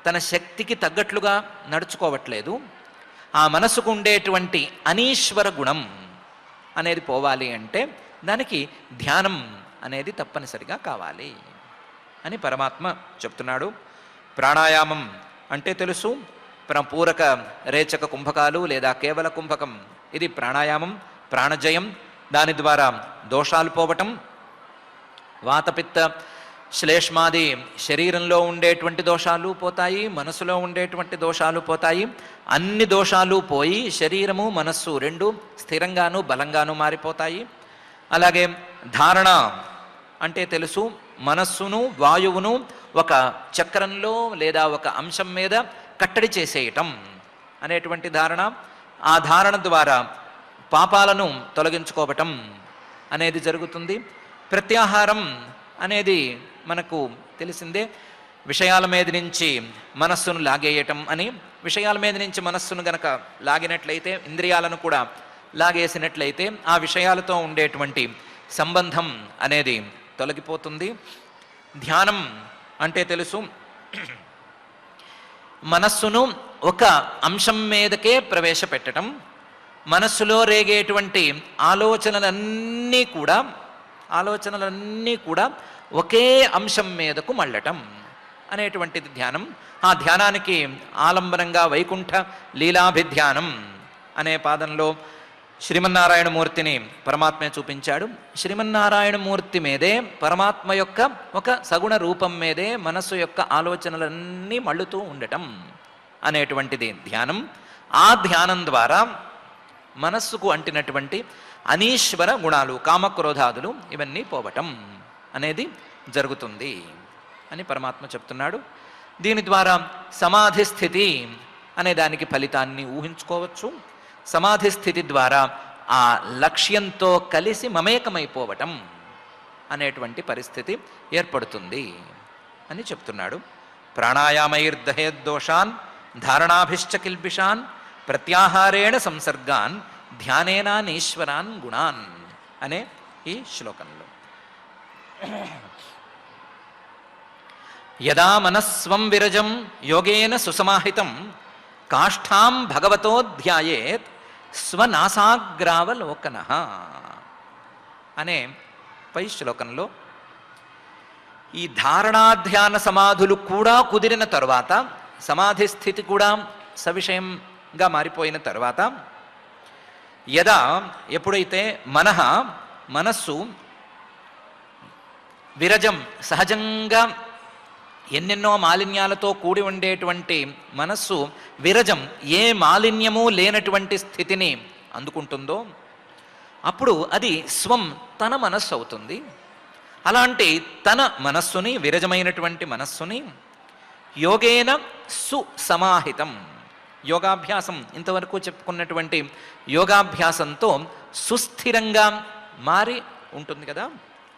Speaker 1: తన శక్తికి తగ్గట్లుగా నడుచుకోవట్లేదు. ఆ మనసుకు ఉండేటువంటి అనీశ్వర గుణం అనేది పోవాలి అంటే దానికి ధ్యానం అనేది తప్పనిసరిగా కావాలి అని పరమాత్మ చెప్తున్నాడు. ప్రాణాయామం అంటే తెలుసు, పూరక రేచక కుంభకాలు లేదా కేవల కుంభకం, ఇది ప్రాణాయామం, ప్రాణజయం. దాని ద్వారా దోషాలు పోవటం, వాతపిత్త శ్లేష్మాది శరీరంలో ఉండేటువంటి దోషాలు పోతాయి, మనసులో ఉండేటువంటి దోషాలు పోతాయి. అన్ని దోషాలు పోయి శరీరము మనస్సు రెండు స్థిరంగాను బలంగాను మారిపోతాయి. అలాగే ధారణ అంటే తెలుసు, మనస్సును వాయువును ఒక చక్రంలో లేదా ఒక అంశం మీద కట్టడి చేసేయటం అనేటువంటి ధారణ. ఆ ధారణ ద్వారా పాపాలను తొలగించుకోవటం అనేది జరుగుతుంది. ప్రత్యాహారం అనేది మనకు తెలిసిందే, విషయాల మీద నుంచి మనస్సును లాగేయటం అని. విషయాల మీద నుంచి మనస్సును గనక లాగినట్లయితే, ఇంద్రియాలను కూడా లాగేసినట్లయితే ఆ విషయాలతో ఉండేటువంటి సంబంధం అనేది తొలగిపోతుంది. ధ్యానం అంటే తెలుసు, మనస్సును ఒక అంశం మీదకే ప్రవేశపెట్టడం, మనస్సులో రేగేటువంటి ఆలోచనలన్నీ కూడా ఒకే అంశం మీదకు మళ్ళటం అనేటువంటిది ధ్యానం. ఆ ధ్యానానికి ఆలంబనంగా వైకుంఠ లీలాభిధ్యానం అనే పాదంలో శ్రీమన్నారాయణమూర్తిని పరమాత్మే చూపించాడు. శ్రీమన్నారాయణమూర్తి మీదే, పరమాత్మ యొక్క ఒక సగుణ రూపం మీదే మనస్సు యొక్క ఆలోచనలన్నీ మళ్ళుతూ ఉండటం అనేటువంటిది ధ్యానం. ఆ ధ్యానం ద్వారా మనస్సుకు అంటినటువంటి అనీశ్వర గుణాలు, కామక్రోధాదులు ఇవన్నీ పోవటం అనేది జరుగుతుంది అని పరమాత్మ చెప్తున్నాడు. దీని ద్వారా సమాధి స్థితి అనే దానికి ఫలితాన్ని ఊహించుకోవచ్చు. సమాధి స్థితి ద్వారా ఆ లక్ష్యంతో కలిసి మమేకమైపోవటం అనేటువంటి పరిస్థితి ఏర్పడుతుంది అని చెప్తున్నాడు. ప్రాణాయామైర్దహేద్దోషాన్ ధారణాభిశ్చ కిల్బిషాన్ ప్రత్యాహారేణ సంసర్గాన్ ధ్యానేనానీశ్వరాన్ గుణాన్ అనే ఈ శ్లోకంలో. యదా మనస్స్వం విరజం యోగేన సుసమాహితం కాష్ఠాం భగవతో ధ్యాయేత్ స్వనాసాగ్రావలోకనః అనే పై శ్లోకంలో ఈ ధారణాధ్యాన సమాధులు కూడా కుదిరిన తరువాత, సమాధి స్థితి కూడా సవిషయంగా మారిపోయిన తర్వాత, యదా ఎప్పుడైతే మనస్సు విరజం సహజంగా ఎన్నెన్నో మాలిన్యాలతో కూడి ఉండేటువంటి మనస్సు విరజం ఏ మాలిన్యము లేనటువంటి స్థితిని అందుకుంటుందో అప్పుడు అది స్వం తన మనస్సు అవుతుంది. అలాంటి తన మనస్సుని, విరజమైనటువంటి మనస్సుని యోగేన సుసమాహితం, యోగాభ్యాసం ఇంతవరకు చెప్పుకున్నటువంటి యోగాభ్యాసంతో సుస్థిరంగా మారి ఉంటుంది కదా,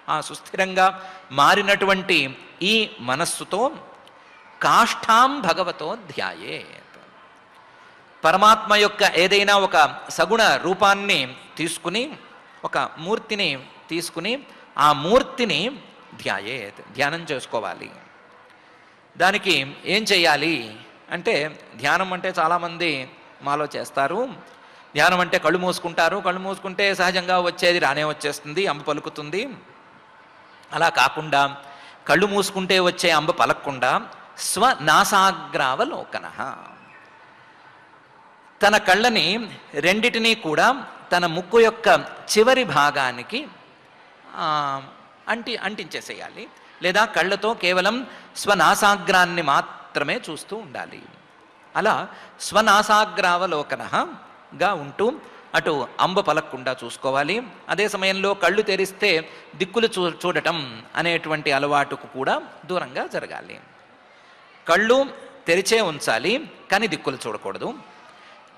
Speaker 1: ఆ సుస్థిరంగా మారినటువంటి ఈ మనస్సుతో కాష్టాం భగవతో ధ్యాయే, పరమాత్మ యొక్క ఏదైనా ఒక సగుణ రూపాన్ని తీసుకుని, ఒక మూర్తిని తీసుకుని ఆ మూర్తిని ధ్యానం చేసుకోవాలి. దానికి ఏం చేయాలి అంటే, ధ్యానం అంటే చాలామంది మాలో చేస్తారు. ధ్యానం అంటే కళ్ళు మూసుకుంటారు, కళ్ళు మూసుకుంటే సహజంగా వచ్చేది రానే వచ్చేస్తుంది, అంబ పలుకుతుంది. అలా కాకుండా కళ్ళు మూసుకుంటే వచ్చే అంబ పలకకుండా స్వనాసాగ్రావలోకన, తన కళ్ళని రెండిటినీ కూడా తన ముక్కు యొక్క చివరి భాగానికి అంటించేసేయాలి, లేదా కళ్ళతో కేవలం స్వనాసాగ్రాన్ని మాత్రమే చూస్తూ ఉండాలి. అలా స్వనాసాగ్రావలోకనగా ఉంటూ అటు అంబ పలక్కుండా చూసుకోవాలి. అదే సమయంలో కళ్ళు తెరిస్తే దిక్కులు చూడటం అనేటువంటి అలవాటుకు కూడా దూరంగా జరగాలి. కళ్ళు తెరిచే ఉంచాలి కానీ దిక్కులు చూడకూడదు,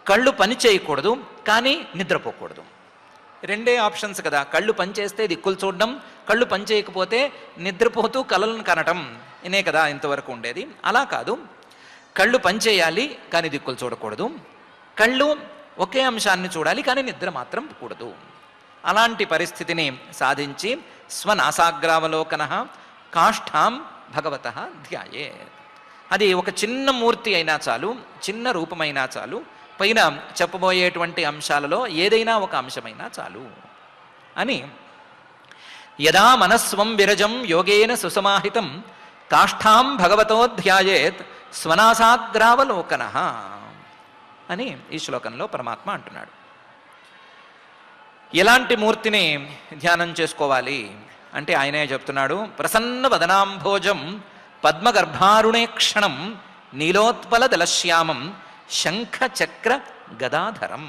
Speaker 1: కళ్ళు పని చేయకూడదు కానీ నిద్రపోకూడదు. రెండే ఆప్షన్స్ కదా, కళ్ళు పనిచేస్తే దిక్కులు చూడడం, కళ్ళు పని చేయకపోతే నిద్రపోతూ కలలను కనటం, ఇనే కదా ఇంతవరకు ఉండేది. అలా కాదు, కళ్ళు పని చేయాలి కానీ దిక్కులు చూడకూడదు, కళ్ళు ఒకే అంశాన్ని చూడాలి కానీ నిద్ర మాత్రం కూడదు. అలాంటి పరిస్థితిని సాధించి స్వనాసాగ్రావలోకన కాష్టాం భగవత ధ్యాయే. అది ఒక చిన్న మూర్తి అయినా చాలు, చిన్న రూపమైనా చాలు, పైన చెప్పబోయేటువంటి అంశాలలో ఏదైనా ఒక అంశమైనా చాలు అని. యదా మనస్వం విరజం యోగేన సుసమాహితం కాష్టాం భగవతో ధ్యాయేత్ స్వనాసాగ్రావలోకన అని ఈ శ్లోకంలో పరమాత్మ అంటున్నాడు. ఎలాంటి మూర్తిని ధ్యానం చేసుకోవాలి అంటే ఆయనే చెప్తున్నాడు. ప్రసన్న వదనాంభోజం పద్మగర్భారుణేక్షణం నీలోత్పల దళశ్యామం శంఖ చక్ర గదాధరం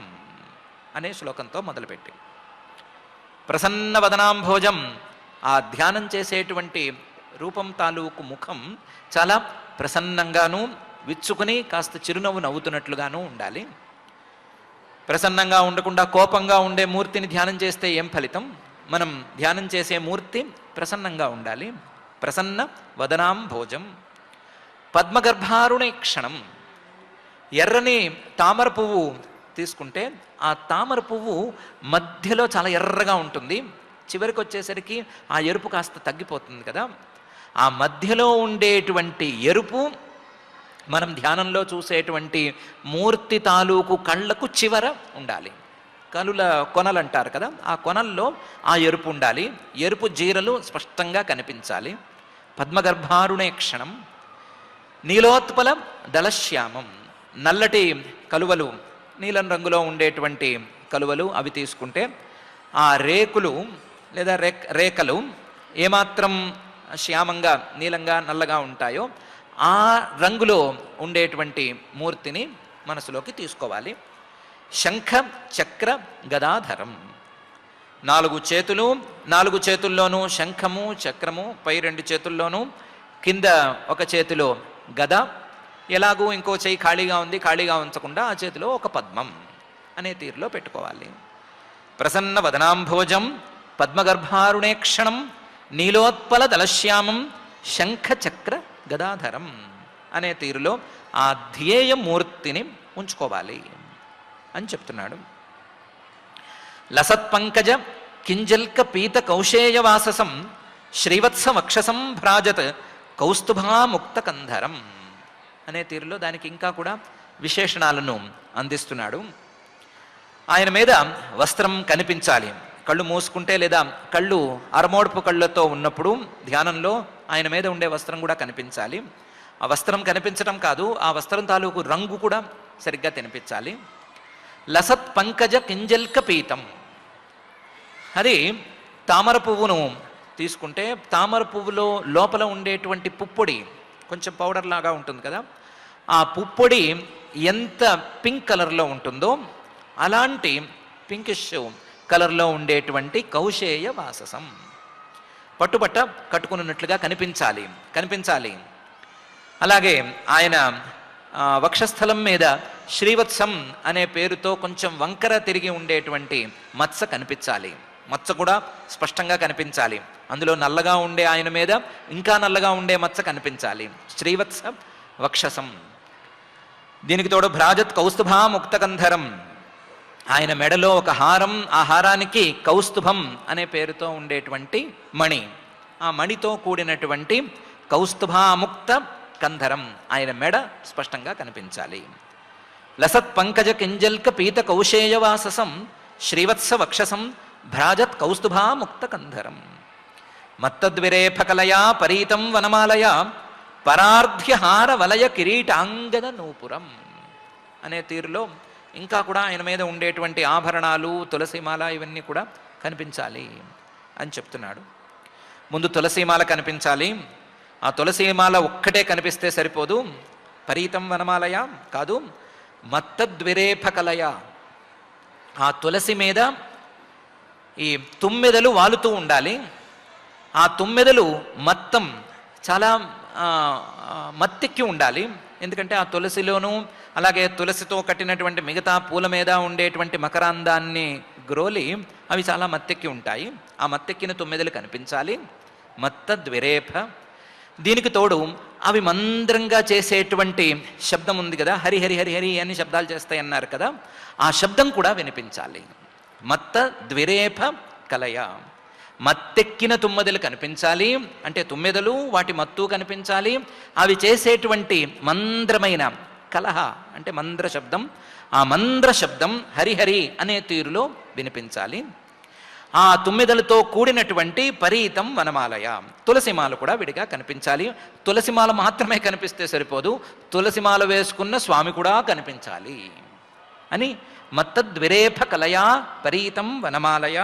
Speaker 1: అనే శ్లోకంతో మొదలుపెట్టి, ప్రసన్న వదనాంభోజం, ఆ ధ్యానం చేసేటువంటి రూపం తాలూకు ముఖం చాలా ప్రసన్నంగాను విచ్చుకుని కాస్త చిరునవ్వు నవ్వుతున్నట్లుగాను ఉండాలి. ప్రసన్నంగా ఉండకుండా కోపంగా ఉండే మూర్తిని ధ్యానం చేస్తే ఏం ఫలితం? మనం ధ్యానం చేసే మూర్తి ప్రసన్నంగా ఉండాలి. ప్రసన్న వదనాంభోజం పద్మగర్భారుణేక్షణం, ఎర్రని తామర పువ్వు తీసుకుంటే ఆ తామర పువ్వు మధ్యలో చాలా ఎర్రగా ఉంటుంది, చివరికి వచ్చేసరికి ఆ ఎరుపు కాస్త తగ్గిపోతుంది కదా. ఆ మధ్యలో ఉండేటువంటి ఎరుపు మనం ధ్యానంలో చూసేటువంటి మూర్తి తాలూకు కళ్ళకు చివర ఉండాలి. కనుల కొనలు అంటారు కదా, ఆ కొనల్లో ఆ ఎరుపు ఉండాలి. ఎరుపు జీరలు స్పష్టంగా కనిపించాలి. పద్మగర్భారుణేక్షణం నీలోత్పల దళశ్యామం, నల్లటి కలువలు, నీలం రంగులో ఉండేటువంటి కలువలు అవి తీసుకుంటే ఆ రేకులు లేదా రేఖలు ఏమాత్రం శ్యామంగా నీలంగా నల్లగా ఉంటాయో ఆ రంగులో ఉండేటువంటి మూర్తిని మనసులోకి తీసుకోవాలి. శంఖ చక్ర గదాధరం, 4 చేతులు, 4 చేతుల్లోనూ శంఖము చక్రము, పై 2 చేతుల్లోనూ, కింద ఒక చేతిలో గద, ఎలాగూ ఇంకో చేయి ఖాళీగా ఉంది, ఖాళీగా ఉంచకుండా ఆ చేతిలో ఒక పద్మం అనే తీరులో పెట్టుకోవాలి. ప్రసన్న వదనాంభోజం పద్మగర్భారుణేక్షణం నీలోత్పల దళశ్యామం శంఖ చక్ర గదాధరం అనే తీరులో ఆ ధ్యేయ మూర్తిని ఉంచుకోవాలి అని చెప్తున్నాడు. లసత్పంకజ కింజల్క పీత కౌశేయవాససం శ్రీవత్స వక్షసం భ్రాజత్ కౌస్తుభాముక్త కంధరం అనే తీరులో దానికి ఇంకా కూడా విశేషణాలను అందిస్తున్నాడు. ఆయన మీద వస్త్రం కనిపించాలి. కళ్ళు మూసుకుంటే లేదా కళ్ళు అరమోడుపు కళ్ళతో ఉన్నప్పుడు ధ్యానంలో ఆయన మీద ఉండే వస్త్రం కూడా కనిపించాలి. ఆ వస్త్రం కనిపించడం కాదు, ఆ వస్త్రం తాలూకు రంగు కూడా సరిగ్గా కనిపించాలి. లసత్ పంకజ కింజల్క పీతం, అది తామర పువ్వును తీసుకుంటే తామర పువ్వులో లోపల ఉండేటువంటి పుప్పొడి కొంచెం పౌడర్ లాగా ఉంటుంది కదా, ఆ పుప్పొడి ఎంత పింక్ కలర్లో ఉంటుందో అలాంటి పింకిష్ కలర్లో ఉండేటువంటి కౌశేయ వాససం, పట్టుబట్ట కట్టుకున్నట్లుగా కనిపించాలి. అలాగే ఆయన వక్షస్థలం మీద శ్రీవత్సం అనే పేరుతో కొంచెం వంకర తిరిగి ఉండేటువంటి మత్స కనిపించాలి. మచ్చ కూడా స్పష్టంగా కనిపించాలి. అందులో నల్లగా ఉండే ఆయన మీద ఇంకా నల్లగా ఉండే మచ్చ కనిపించాలి. శ్రీవత్స వక్షసం. దీనికి తోడు భ్రాజత్ కౌస్తుభా ముక్తకంధరం. ఆయన మెడలో ఒక హారం, ఆ హారానికి కౌస్తుభం అనే పేరుతో ఉండేటువంటి మణి, ఆ మణితో కూడినటువంటి కౌస్తుభాముక్త కంధరం, ఆయన మెడ స్పష్టంగా కనిపించాలి. లసత్ పంకజ కింజల్క పీత కౌశేయవాససం శ్రీవత్స వక్షసం భ్రాజత్ కౌస్తుభాముక్త కంధరం. మత్తద్విరేఫకలయా పరీతం వనమాలయ పరార్ధ్యహార వలయ కిరీటాంగద నూపురం అనే తీరులో ఇంకా కూడా ఆయన మీద ఉండేటువంటి ఆభరణాలు, తులసిమాల ఇవన్నీ కూడా కనిపించాలి అని చెప్తున్నాడు. ముందు తులసిమాల కనిపించాలి. ఆ తులసిమాల ఒక్కటే కనిపిస్తే సరిపోదు. పరీతం వనమాలయ కాదు, మత్తద్విరేఫకలయ, ఆ తులసి మీద ఈ తుమ్మెదలు వాలుతూ ఉండాలి. ఆ తుమ్మెదలు మొత్తం చాలా మత్తెక్కి ఉండాలి. ఎందుకంటే ఆ తులసిలోనూ అలాగే తులసితో కట్టినటువంటి మిగతా పూల మీద ఉండేటువంటి మకరాందాన్ని గ్రోలి అవి చాలా మత్తెక్కి ఉంటాయి. ఆ మత్తెక్కిన తుమ్మెదలు కనిపించాలి. మత్తద్విరేఫ. దీనికి తోడు అవి మంద్రంగా చేసేటువంటి శబ్దం ఉంది కదా, హరి హరి హరి హరి అని శబ్దాలు చేస్తాయి అన్నారు కదా, ఆ శబ్దం కూడా వినిపించాలి. మత్తద్విరేఫ కలయ. మత్తెక్కిన తుమ్మెదలు కనిపించాలి, అంటే తుమ్మెదలు వాటి మత్తు కనిపించాలి. అవి చేసేటువంటి మంద్రమైన కలహ అంటే మంద్ర శబ్దం, ఆ మంద్ర శబ్దం హరిహరి అనే తీరులో వినిపించాలి. ఆ తుమ్మెదలతో కూడినటువంటి పరీతం వనమాలయ, తులసిమాల కూడా విడిగా కనిపించాలి. తులసిమాల మాత్రమే కనిపిస్తే సరిపోదు, తులసిమాల వేసుకున్న స్వామి కూడా కనిపించాలి అని మత్తద్విరేఫ కలయా పరీతం వనమాలయ.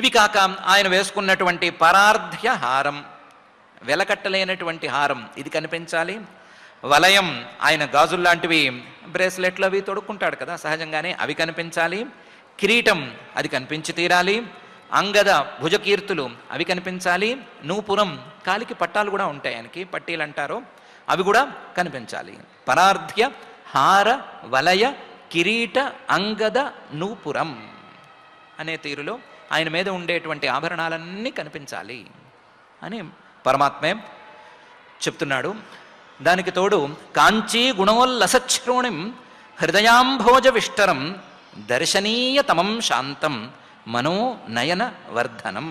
Speaker 1: ఇవి కాక ఆయన వేసుకున్నటువంటి పరార్ధ్య హారం, వెలకట్టలేనటువంటి హారం, ఇది కనిపించాలి. వలయం, ఆయన గాజుల్లాంటివి బ్రేస్లెట్లు అవి తొడుక్కుంటాడు కదా సహజంగానే, అవి కనిపించాలి. కిరీటం అది కనిపించి తీరాలి. అంగద భుజకీర్తులు అవి కనిపించాలి. నూపురం, కాలికి పట్టాలు కూడా ఉంటాయి, ఆయనకి పట్టీలు అంటారు, అవి కూడా కనిపించాలి. పరార్ధ్య హార వలయ కిరీట అంగద నూపురం అనే తీరులో ఆయన మీద ఉండేటువంటి ఆభరణాలన్నీ కనిపించాలి అని పరమాత్మే చెప్తున్నాడు. దానికి తోడు కాంచీ గుణోల్లసశ్రోణిం హృదయాంభోజ విష్టరం దర్శనీయతమం శాంతం మనో నయన వర్ధనం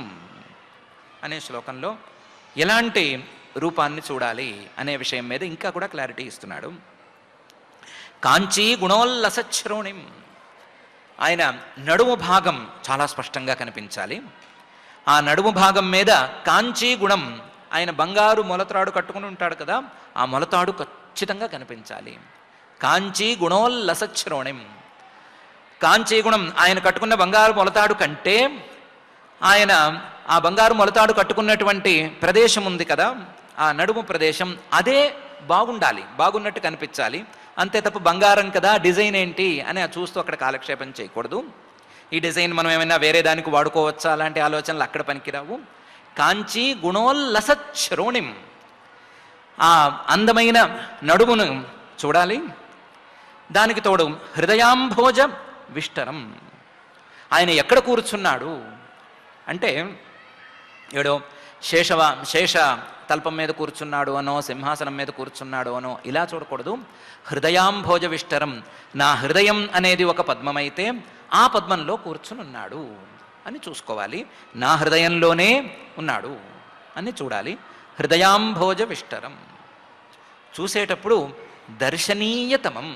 Speaker 1: అనే శ్లోకంలో ఎలాంటి రూపాన్ని చూడాలి అనే విషయం మీద ఇంకా కూడా క్లారిటీ ఇస్తున్నాడు. కాంచీ గుణోల్లసశ్రోణిం, ఆయన నడుము భాగం చాలా స్పష్టంగా కనిపించాలి. ఆ నడుము భాగం మీద కాంచీ గుణం, ఆయన బంగారు మొలతాడు కట్టుకుని ఉంటాడు కదా, ఆ మొలతాడు ఖచ్చితంగా కనిపించాలి. కాంచీ గుణోల్లసశ్రోణిం, కాంచీ గుణం, ఆయన కట్టుకున్న బంగారు మొలతాడు కంటే ఆయన ఆ బంగారు మొలతాడు కట్టుకున్నటువంటి ప్రదేశం ఉంది కదా, ఆ నడుము ప్రదేశం అదే బాగుండాలి, బాగున్నట్టు కనిపించాలి. అంతే తప్ప బంగారం కదా డిజైన్ ఏంటి అని చూస్తూ అక్కడ కాలక్షేపం చేయకూడదు. ఈ డిజైన్ మనం ఏమైనా వేరే దానికి వాడుకోవచ్చా, అలాంటి ఆలోచనలు అక్కడ పనికిరావు. కాంచీ గుణోల్లసశ్రోణిం, ఆ అందమైన నడుమును చూడాలి. దానికి తోడు హృదయాంభోజ విష్టరం, ఆయన ఎక్కడ కూర్చున్నాడు అంటే ఏడో శేష తల్పం మీద కూర్చున్నాడు అనో, సింహాసనం మీద కూర్చున్నాడు అనో ఇలా చూడకూడదు. హృదయాంభోజ విష్టరం, నా హృదయం అనేది ఒక పద్మమైతే ఆ పద్మంలో కూర్చుని ఉన్నాడు అని చూసుకోవాలి. నా హృదయంలోనే ఉన్నాడు అని చూడాలి. హృదయాంభోజ విష్టరం చూసేటప్పుడు దర్శనీయతమం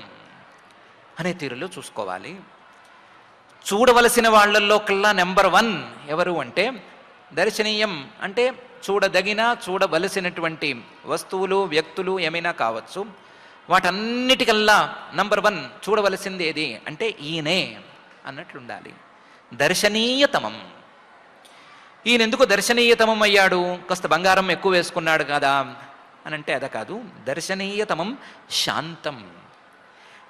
Speaker 1: అనే తీరులో చూసుకోవాలి. చూడవలసిన వాళ్ళల్లో కల్లా నెంబర్ 1 ఎవరు అంటే, దర్శనీయం అంటే చూడదగిన చూడవలసినటువంటి వస్తువులు వ్యక్తులు ఏమైనా కావచ్చు, వాటన్నిటికల్లా నంబర్ 1 చూడవలసింది ఏది అంటే ఈయనే అన్నట్లుండాలి. దర్శనీయతమం, ఈయన ఎందుకు దర్శనీయతమం అయ్యాడు, కాస్త బంగారం ఎక్కువ వేసుకున్నాడు కదా అని అంటే అద కాదు. దర్శనీయతమం శాంతం,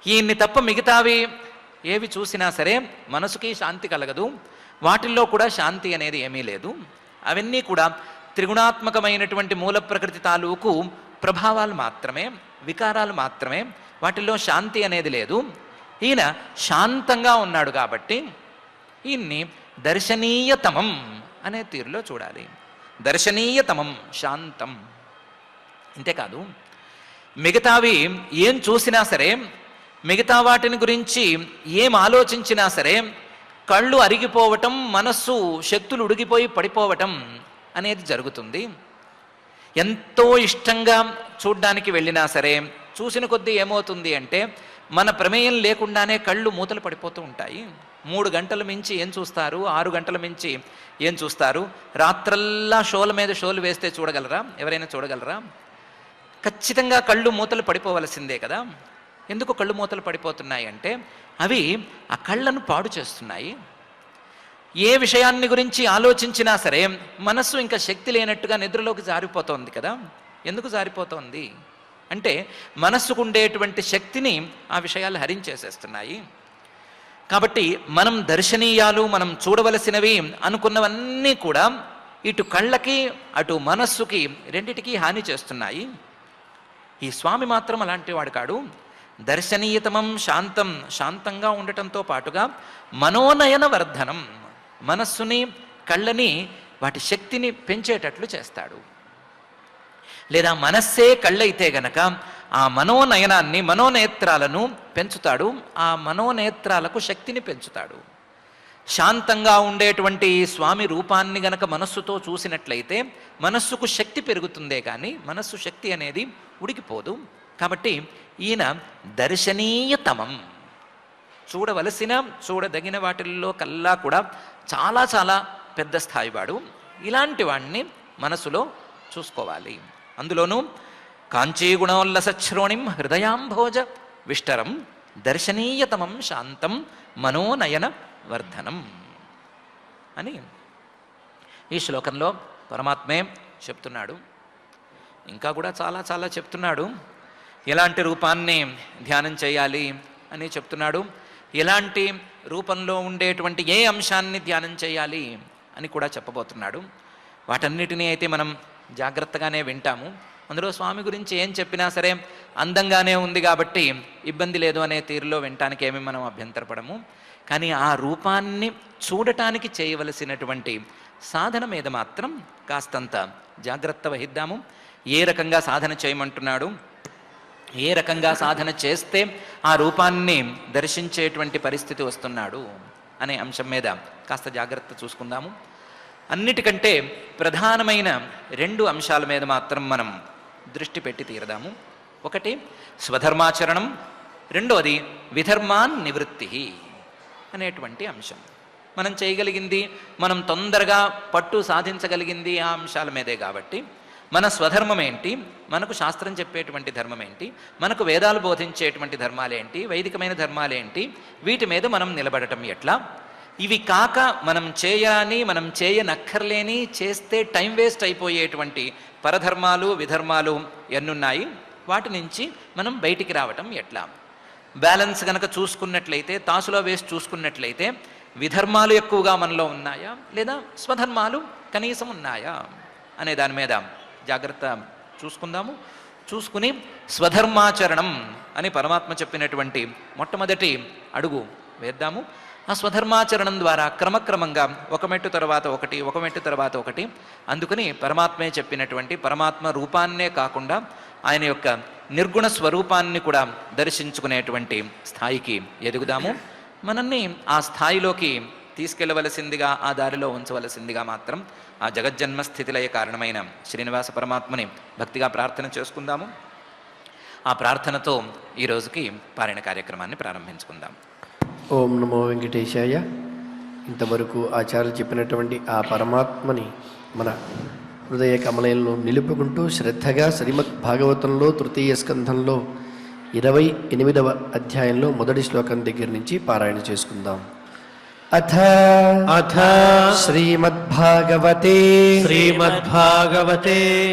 Speaker 1: ఈయన్ని తప్ప మిగతావి ఏవి చూసినా సరే మనసుకి శాంతి కలగదు, వాటిల్లో కూడా శాంతి అనేది ఏమీ లేదు. అవన్నీ కూడా త్రిగుణాత్మకమైనటువంటి మూల ప్రకృతి తాలూకు ప్రభావాలు మాత్రమే, వికారాలు మాత్రమే, వాటిల్లో శాంతి అనేది లేదు. ఈయన శాంతంగా ఉన్నాడు కాబట్టి ఈయన్ని దర్శనీయతమం అనే తీరులో చూడాలి. దర్శనీయతమం శాంతం. అంతేకాదు, మిగతావి ఏం చూసినా సరే, మిగతా వాటిని గురించి ఏం ఆలోచించినా సరే కళ్ళు అరిగిపోవటం, మనస్సు శక్తులు ఉడిగిపోయి పడిపోవటం అనేది జరుగుతుంది. ఎంతో ఇష్టంగా చూడ్డానికి వెళ్ళినా సరే చూసిన కొద్దీ ఏమవుతుంది అంటే మన ప్రమేయం లేకుండానే కళ్ళు మూతలు పడిపోతూ ఉంటాయి. 3 గంటల మించి ఏం చూస్తారు, 6 గంటల మించి ఏం చూస్తారు? రాత్రల్లా షోల మీద షోలు వేస్తే చూడగలరా? ఎవరైనా చూడగలరా? ఖచ్చితంగా కళ్ళు మూతలు పడిపోవలసిందే కదా. ఎందుకు కళ్ళు మూతలు పడిపోతున్నాయి అంటే అవి ఆ కళ్ళను పాడు చేస్తున్నాయి. ఏ విషయాన్ని గురించి ఆలోచించినా సరే మనస్సు ఇంకా శక్తి లేనట్టుగా నిద్రలోకి జారిపోతోంది కదా. ఎందుకు జారిపోతోంది అంటే మనస్సుకు ఉండేటువంటి శక్తిని ఆ విషయాలు హరించేసేస్తున్నాయి. కాబట్టి మనం దర్శనీయాలు, మనం చూడవలసినవి అనుకున్నవన్నీ కూడా ఇటు కళ్ళకి అటు మనస్సుకి రెండిటికీ హాని చేస్తున్నాయి. ఈ స్వామి మాత్రం అలాంటి వాడు కాడు. దర్శనీయతమం శాంతం, శాంతంగా ఉండటంతో పాటుగా మనోనయన వర్ధనం, మనస్సుని కళ్ళని వాటి శక్తిని పెంచేటట్లు చేస్తాడు. లేదా మనస్సే కళ్ళైతే గనక ఆ మనోనయనాన్ని, మనోనేత్రాలను పెంచుతాడు. ఆ మనోనేత్రాలకు శక్తిని పెంచుతాడు. శాంతంగా ఉండేటువంటి స్వామి రూపాన్ని గనక మనస్సుతో చూసినట్లయితే మనస్సుకు శక్తి పెరుగుతుందే కానీ మనస్సు శక్తి అనేది ఉడికిపోదు. కాబట్టి ఈయన దర్శనీయతమం, చూడవలసిన చూడదగిన వాటిల్లో కల్లా కూడా చాలా చాలా పెద్ద స్థాయివాడు. ఇలాంటి వాడిని మనసులో చూసుకోవాలి. అందులోనూ కాంచీగుణోల్లసశ్రోణిం హృదయాంభోజ విష్టరం దర్శనీయతమం శాంతం మనోనయన వర్ధనం అని ఈ శ్లోకంలో పరమాత్మే చెప్తున్నాడు. ఇంకా కూడా చాలా చాలా చెప్తున్నాడు. ఎలాంటి రూపాన్ని ధ్యానం చేయాలి అని చెప్తున్నాడు. ఎలాంటి రూపంలో ఉండేటువంటి ఏ అంశాన్ని ధ్యానం చేయాలి అని కూడా చెప్పబోతున్నాడు. వాటన్నిటినీ అయితే మనం జాగ్రత్తగానే వింటాము. అందులో స్వామి గురించి ఏం చెప్పినా సరే అందంగానే ఉంది కాబట్టి ఇబ్బంది లేదు అనే తీరులో వినటానికి ఏమీ మనం అభ్యంతరపడము. కానీ ఆ రూపాన్ని చూడటానికి చేయవలసినటువంటి సాధన మీద మాత్రం కాస్తంత జాగ్రత్త వహిద్దాము. ఏ రకంగా సాధన చేయమంటున్నాడు, ఏ రకంగా సాధన చేస్తే ఆ రూపాన్ని దర్శించేటువంటి పరిస్థితి వస్తున్నాడు అనే అంశం మీద కాస్త జాగ్రత్త చూసుకుందాము. అన్నిటికంటే ప్రధానమైన 2 అంశాల మీద మాత్రం మనం దృష్టి పెట్టి తీరదాము. ఒకటి స్వధర్మాచరణం, రెండోది విధర్మాన్ నివృత్తి అనేటువంటి అంశం. మనం చేయగలిగింది, మనం తొందరగా పట్టు సాధించగలిగింది ఆ అంశాల మీదే కాబట్టి మన స్వధర్మం ఏంటి, మనకు శాస్త్రం చెప్పేటువంటి ధర్మం ఏంటి, మనకు వేదాలు బోధించేటువంటి ధర్మాలేంటి, వైదికమైన ధర్మాలేంటి, వీటి మీద మనం నిలబడటం ఎట్లా, ఇవి కాక మనం చేయని, మనం చేయనక్కర్లేని, చేస్తే టైం వేస్ట్ అయిపోయేటువంటి పరధర్మాలు విధర్మాలు ఎన్నున్నాయి, వాటి నుంచి మనం బయటికి రావటం ఎట్లా, బ్యాలెన్స్ కనుక చూసుకున్నట్లయితే, తాసులో వేసి చూసుకున్నట్లయితే విధర్మాలు ఎక్కువగా మనలో ఉన్నాయా లేదా స్వధర్మాలు కనీసం ఉన్నాయా అనే దాని మీద జాగ్రత్త చూసుకుందాము. చూసుకుని స్వధర్మాచరణం అని పరమాత్మ చెప్పినటువంటి మొట్టమొదటి అడుగు వేద్దాము. ఆ స్వధర్మాచరణం ద్వారా క్రమక్రమంగా ఒక మెట్టు తర్వాత ఒకటి, ఒక మెట్టు తర్వాత ఒకటి అందుకని పరమాత్మే చెప్పినటువంటి పరమాత్మ రూపాన్నే కాకుండా ఆయన యొక్క నిర్గుణ స్వరూపాన్ని కూడా దర్శించుకునేటువంటి స్థాయికి ఎదుగుదాము. మనల్ని ఆ స్థాయిలోకి తీసుకెళ్లవలసిందిగా, ఆ దారిలో ఉంచవలసిందిగా మాత్రం ఆ జగజ్జన్మ స్థితిలయ కారణమైన శ్రీనివాస పరమాత్మని భక్తిగా ప్రార్థన చేసుకుందాము. ఆ ప్రార్థనతో ఈ రోజుకి పారాయణ కార్యక్రమాన్ని ప్రారంభించుకుందాం.
Speaker 2: ఓం నమో వెంకటేశాయ. ఇంతవరకు ఆచార్యులు చెప్పినటువంటి ఆ పరమాత్మని మన హృదయ కమలంలో నిలుపుకుంటూ శ్రద్ధగా శ్రీమద్ భాగవతంలో తృతీయ స్కంధంలో 28వ అధ్యాయంలో మొదటి శ్లోకం దగ్గర నుంచి పారాయణ చేసుకుందాం. అథ శ్రీమద్భాగవతే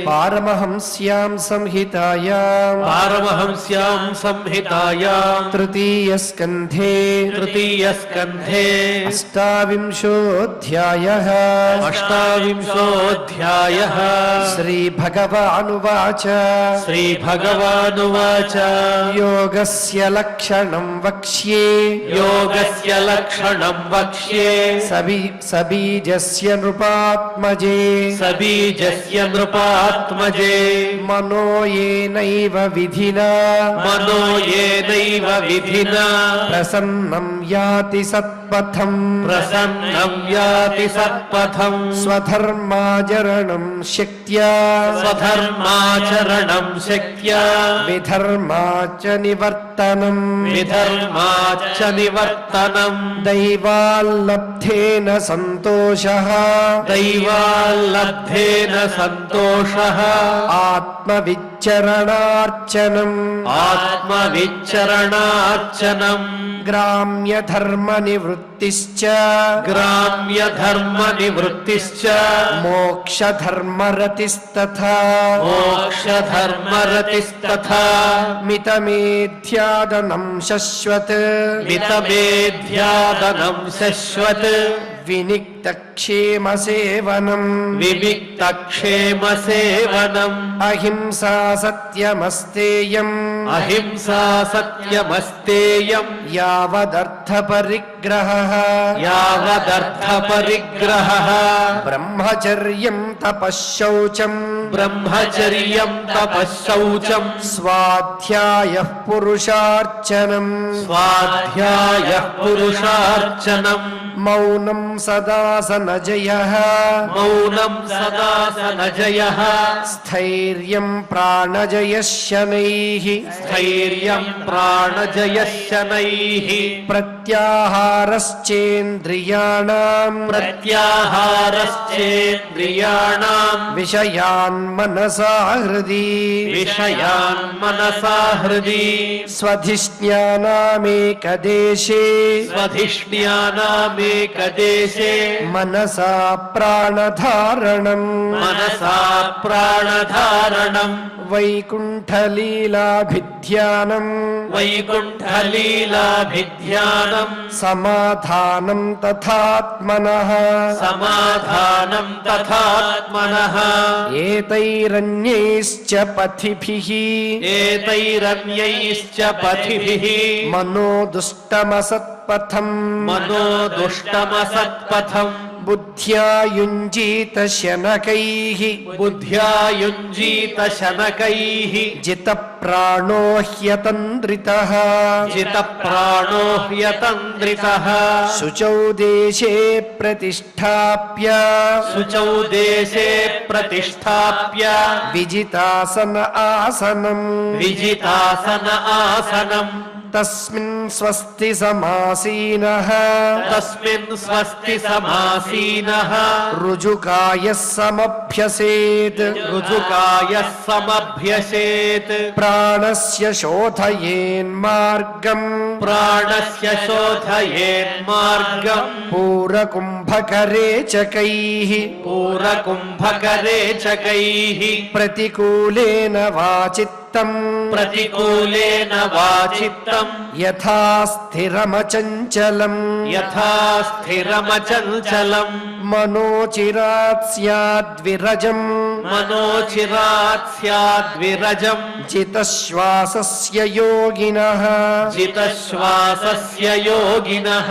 Speaker 2: పారమహంస్యాం సంహితాయాం తృతీయ స్కంధే అష్టావింశోऽధ్యాయః శ్రీభగవానువాచ యోగస్య లక్షణం వక్ష్యే
Speaker 3: वक्ष्ये
Speaker 2: सबीजस्य नृपात्मजे
Speaker 3: सबीजस्य नृपात्मजे
Speaker 2: मनो येनैव विधिना
Speaker 3: मनो येनैव विधिना
Speaker 2: प्रसन्नं याति सत्पथम्
Speaker 3: प्रसन्नं याति सत्पथम्
Speaker 2: स्वधर्माचरणं शक्त्या
Speaker 3: स्वधर्माचरणं शक्त्या
Speaker 2: विधर्माच निवर्तनम्
Speaker 3: विधर्माच्च निवर्तनम्
Speaker 2: दैवाल्लब्धेन सन्तोषः
Speaker 3: दैवाल्लब्धेन सन्तोषः
Speaker 2: आत्मविच्चरणार्चनम्
Speaker 3: आत्मविच्चरणार्चनम्
Speaker 2: ग्राम्यधर्मनिवृत्तिश्च
Speaker 3: ग्राम्यधर्मनिवृत्तिश्च
Speaker 2: मोक्षधर्मरतिस्तथा
Speaker 3: मोक्षधर्मरतिस्तथा
Speaker 2: मितमेध्यादनं शश्वत्
Speaker 3: मितमेध्यादनं शश्वत्
Speaker 2: विनिक्तक्षेमसेवनम्
Speaker 3: विविक्तक्षेमसेवनम्
Speaker 2: अहिंसा सत्यमस्तेयम्
Speaker 3: अहिंसा सत्यमस्तेयम्
Speaker 2: यावदर्थपरिग्रहः
Speaker 3: यावदर्थपरिग्रहः
Speaker 2: ब्रह्मचर्यं तपःशौचम्
Speaker 3: ब्रह्मचर्यं तपःशौचम्
Speaker 2: स्वाध्यायः पुरुषार्चनम्
Speaker 3: स्वाध्यायः पुरुषार्चनम्
Speaker 2: मौनं सदासनजयः
Speaker 3: मौनं सदासनजयः
Speaker 2: स्थैर्यं प्राणजयः शनैः
Speaker 3: स्थैर्यं प्राणजयः शनैः
Speaker 2: प्रत्याहारश्चेन्द्रियाणां
Speaker 3: प्रत्याहारश्चेन्द्रियाणां
Speaker 2: विषयान् मनसा हृदि
Speaker 3: विषयान् मनसा हृदि
Speaker 2: स्वधिष्ण्यानामेकदेशे
Speaker 3: स्वधिष्ण्यानामेकदेशे
Speaker 2: मनसा प्राणधारणम्
Speaker 3: मनसा प्राणधारणम्
Speaker 2: वैकुण्ठलीलाभिध्यानम्
Speaker 3: वैकुण्ठलीलाभिध्यानम्
Speaker 2: समाधानं तथात्मनः
Speaker 3: समाधानं तथात्मनः
Speaker 2: एतैरन्यैश्च पथिभिः
Speaker 3: एतैरन्यैश्च पथिभिः
Speaker 2: मनो दुष्टमसत्पथम्
Speaker 3: मनो दुष्टमसत्पथम्
Speaker 2: बुद्ध्या युञ्जीत शनकैः
Speaker 3: बुद्ध्या युञ्जीत शनकैः
Speaker 2: जितप्राणो ह्यतन्द्रितः
Speaker 3: जितप्राणो ह्यतन्द्रितः
Speaker 2: शुचौ देशे प्रतिष्ठाप्य
Speaker 3: शुचौ देशे प्रतिष्ठाप्य
Speaker 2: विजितासन आसनम्
Speaker 3: विजितासन आसनम्
Speaker 2: तस्मिन् स्वस्ति समासीनः
Speaker 3: तस्मिन् स्वस्ति समासीनः
Speaker 2: ऋजुकायः समभ्यसेत्
Speaker 3: ऋजुकायः समभ्यसेत्
Speaker 2: प्राणस्य शोधयेन्मार्गम्
Speaker 3: प्राणस्य शोधयेन्मार्गम्
Speaker 2: पूरकुम्भकरेचकैः
Speaker 3: पूरकुम्भकरेचकैः
Speaker 2: प्रतिकूलेन वाचित्तम्
Speaker 3: प्रतिकूलेन वाचित्तम्
Speaker 2: यथा स्थिरमचञ्चलम्
Speaker 3: यथा स्थिरमचञ्चलम्
Speaker 2: मनोचिरात् स्याद्विरजम्
Speaker 3: मनोचिरात् स्याद्विरजम्
Speaker 2: जितश्वासस्य योगिनः
Speaker 3: जितश्वासस्य योगिनः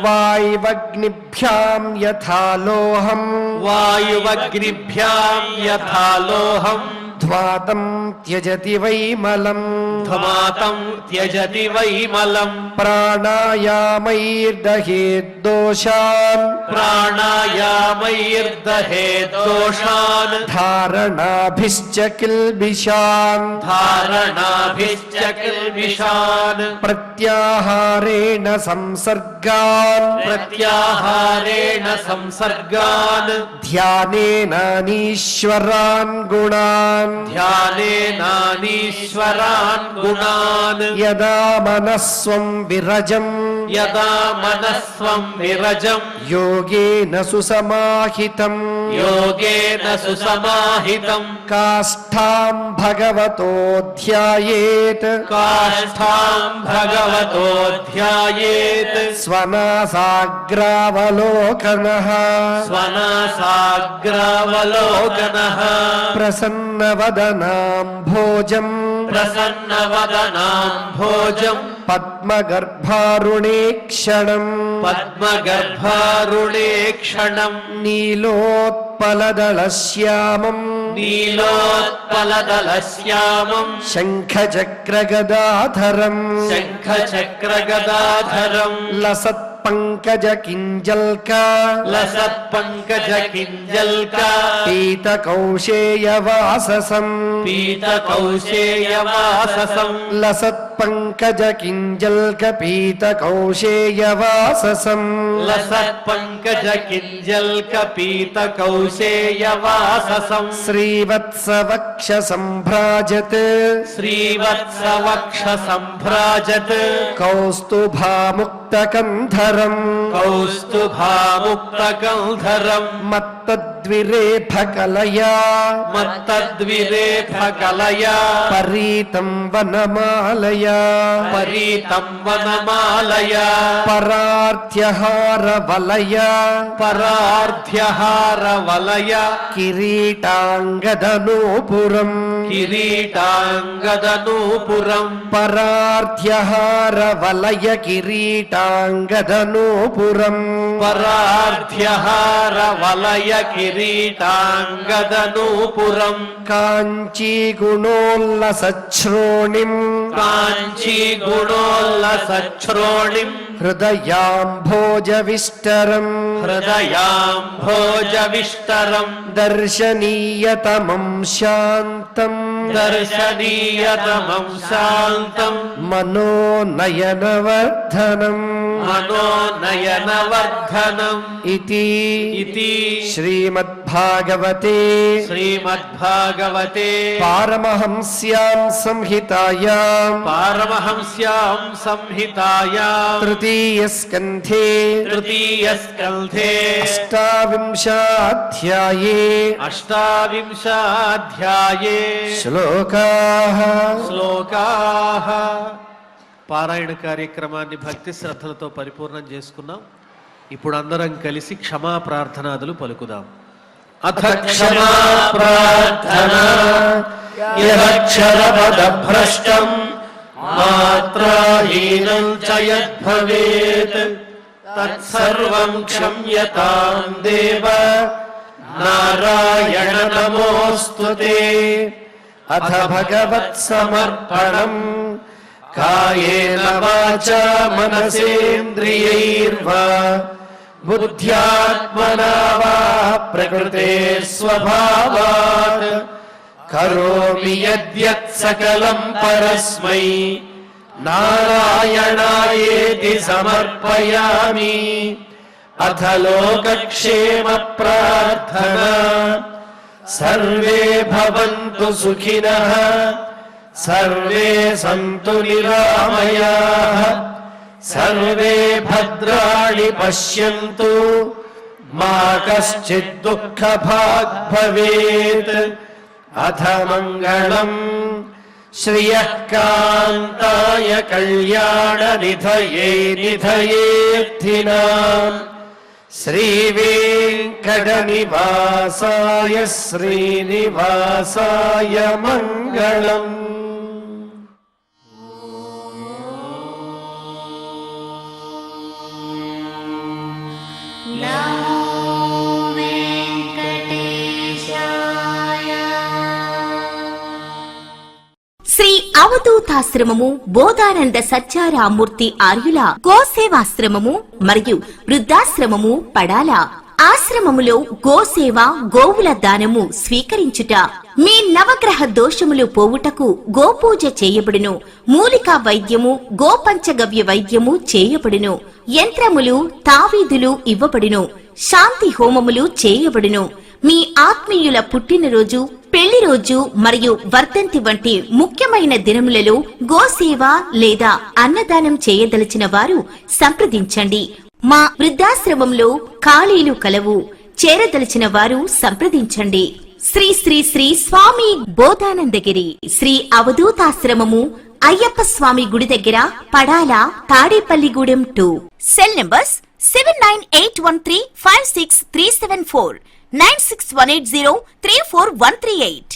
Speaker 2: वायुवग्निभ्यां यथा लोहम्
Speaker 3: वायुवग्निभ्यां यथा लोहम्
Speaker 2: ध्वातं त्यजति वैमलम्
Speaker 3: ध्मातं त्यजति वैमलम्
Speaker 2: प्राणायामैर्दहेद्दोषान्
Speaker 3: प्राणायामैर्दहेद्दोषान्
Speaker 2: धारणाभिश्च किल्बिषान्
Speaker 3: धारणाभिश्च किल्बिषान्
Speaker 2: प्रत्याहारेण संसर्गान्
Speaker 3: प्रत्याहारेण संसर्गान्
Speaker 2: ध्यानेनानीश्वरान् गुणान्
Speaker 3: ध्यानेनानीश्वरान् गुणान्
Speaker 2: यदा मनस्वं विरजम्
Speaker 3: यदा मनस्वं विरजम्
Speaker 2: योगेन सुसमाहितम्
Speaker 3: योगेन सुसमाहितम्
Speaker 2: काष्ठां भगवतो ध्यायेत्
Speaker 3: काष्ठां भगवतो ध्यायेत्
Speaker 2: स्वनासाग्रावलोकनः
Speaker 3: स्वनासाग्रावलोकनः
Speaker 2: प्रसन्नवदनां भोजम्
Speaker 3: प्रसन्नवदनां भोजम्
Speaker 2: పద్మగర్భారుణే క్షణం
Speaker 3: పద్మగర్భారుణే క్షణం
Speaker 2: నీలోత్పలదళశ్యామం
Speaker 3: నీలోత్పలదళశ్యామం
Speaker 2: శంఖచక్రగదాధరం
Speaker 3: శంఖచక్రగదాధరం
Speaker 2: లసత్పంకజకింజల్క
Speaker 3: లసత్పంకజకింజల్క
Speaker 2: పీతకౌశేయవాససం
Speaker 3: పీతకౌశేయవాససం
Speaker 2: లసత్పంకజకింజల్క పీతకౌశేయవాససం
Speaker 3: లసత్పంకజకింజల్క పీతకౌశేయవాససం
Speaker 2: శ్రీవత్సవక్షసంభ్రాజత్
Speaker 3: శ్రీవత్సవక్షసంభ్రాజత్
Speaker 2: కౌస్తుభాముక్తకంధరం
Speaker 3: కౌస్తుభాముక్తకంధరం
Speaker 2: మత్తద్విరేఫకలయా
Speaker 3: మత్తద్విరేఫకలయా
Speaker 2: పరీతం వనమాలయా
Speaker 3: పరీతం వనమాలయా
Speaker 2: పరార్ధ్యహారవలయా
Speaker 3: పరార్ధ్యహారవలయ
Speaker 2: కిరీటాంగదనూపురం
Speaker 3: కిరీటాంగదనూపురం
Speaker 2: పరార్ధ్యహారవలయ కిరీటాంగదనూపురం
Speaker 3: పరార్ధ్యహారవలయ కిరీటాంగదనూపురం
Speaker 2: కాంచీగుణోల్లసశ్రోణిం
Speaker 3: కాంచీగుణోల్లసశ్రోణిం
Speaker 2: హృదయాంభోజవిష్టరం
Speaker 3: హృదయాంభోజవిష్టరం
Speaker 2: దర్శనీయతమం శాంతం
Speaker 3: దర్శనీయతమం శాంతం
Speaker 2: మనోనయనవర్ధనం
Speaker 3: మనోనయనవర్ధనం
Speaker 2: ఇతి
Speaker 3: ఇతి
Speaker 2: శ్రీమద్భాగవతే
Speaker 3: శ్రీమద్భాగవతే
Speaker 2: పారమహంస్యాం సంహితాయాం
Speaker 3: పారమహంస్యాం సంహితాయాం
Speaker 2: తృతీయస్కంధే
Speaker 3: తృతీయస్కంధే
Speaker 2: అష్టావింశాధ్యాయే
Speaker 3: అష్టావింశాధ్యాయే
Speaker 2: శ్లోకాః
Speaker 3: శ్లోకాః. పారాయణ కార్యక్రమాన్ని భక్తి శ్రద్ధలతో పరిపూర్ణం చేసుకున్నాం. ఇప్పుడు అందరం కలిసి క్షమా ప్రార్థనాదులు పలుకుదాం. అథ క్షమా ప్రార్థనా యదక్షరపదభ్రష్టం మాత్రాహీనం చ యద్భవేత్ తత్సర్వం క్షమ్యతాం దేవ నారాయణ నమోస్తుతే.
Speaker 2: అథ భగవత్సమర్పణం కాయేన వాచా మనసేంద్రియైర్వా బుద్ధ్యాత్మనా వా ప్రకృతే స్వభావాత్ కరోమి యద్యత్ సకలం పరస్మై నారాయణాయేతి సమర్పయామి. అథ లోకక్షేమ ప్రార్థనా సర్వే భవంతు సుఖినః సర్వే సంతు నిరామయాః సర్వే భద్రాణి పశ్యంతు మా కశ్చిద్ దుఃఖభాగ్ భవేత్. అథ మంగళం శ్రియః కాంతాయ కళ్యాణ నిధయే నిధయేర్థినాం శ్రీవేంకటనివాసాయ శ్రీనివాసాయ మంగళం.
Speaker 4: శ్రీ అవధూతాశ్రమము బోధానంద సత్యారామూర్తి ఆర్యుల గోసేవాశ్రమము మరియు వృద్ధాశ్రమము పడాల. ఆశ్రమములో గోసేవ గోవుల దానము స్వీకరించుట. మీ నవగ్రహ దోషములు పోవుటకు గోపూజ చేయబడును. మూలికా వైద్యము గోపంచగవ్య వైద్యము చేయబడును. యంత్రములు తావీదులు ఇవ్వబడును. శాంతి హోమములు చేయబడును. మీ ఆత్మీయుల పుట్టినరోజు పెళ్లి రోజు మరియు వర్ధంతి వంటి ముఖ్యమైన దినములలో గోసేవ లేదా అన్నదానం చేయదలిచిన వారు సంప్రదించండి. మా వృద్ధాశ్రమంలో ఖాళీలు కలవు. చేరదలిచిన వారు సంప్రదించండి. శ్రీ శ్రీ శ్రీ స్వామి బోధానందగిరి శ్రీ అవధూతాశ్రమము అయ్యప్ప స్వామి గుడి దగ్గర పడాల తాడేపల్లిగూడెం 2. Cell numbers 7981356374 9618034 138.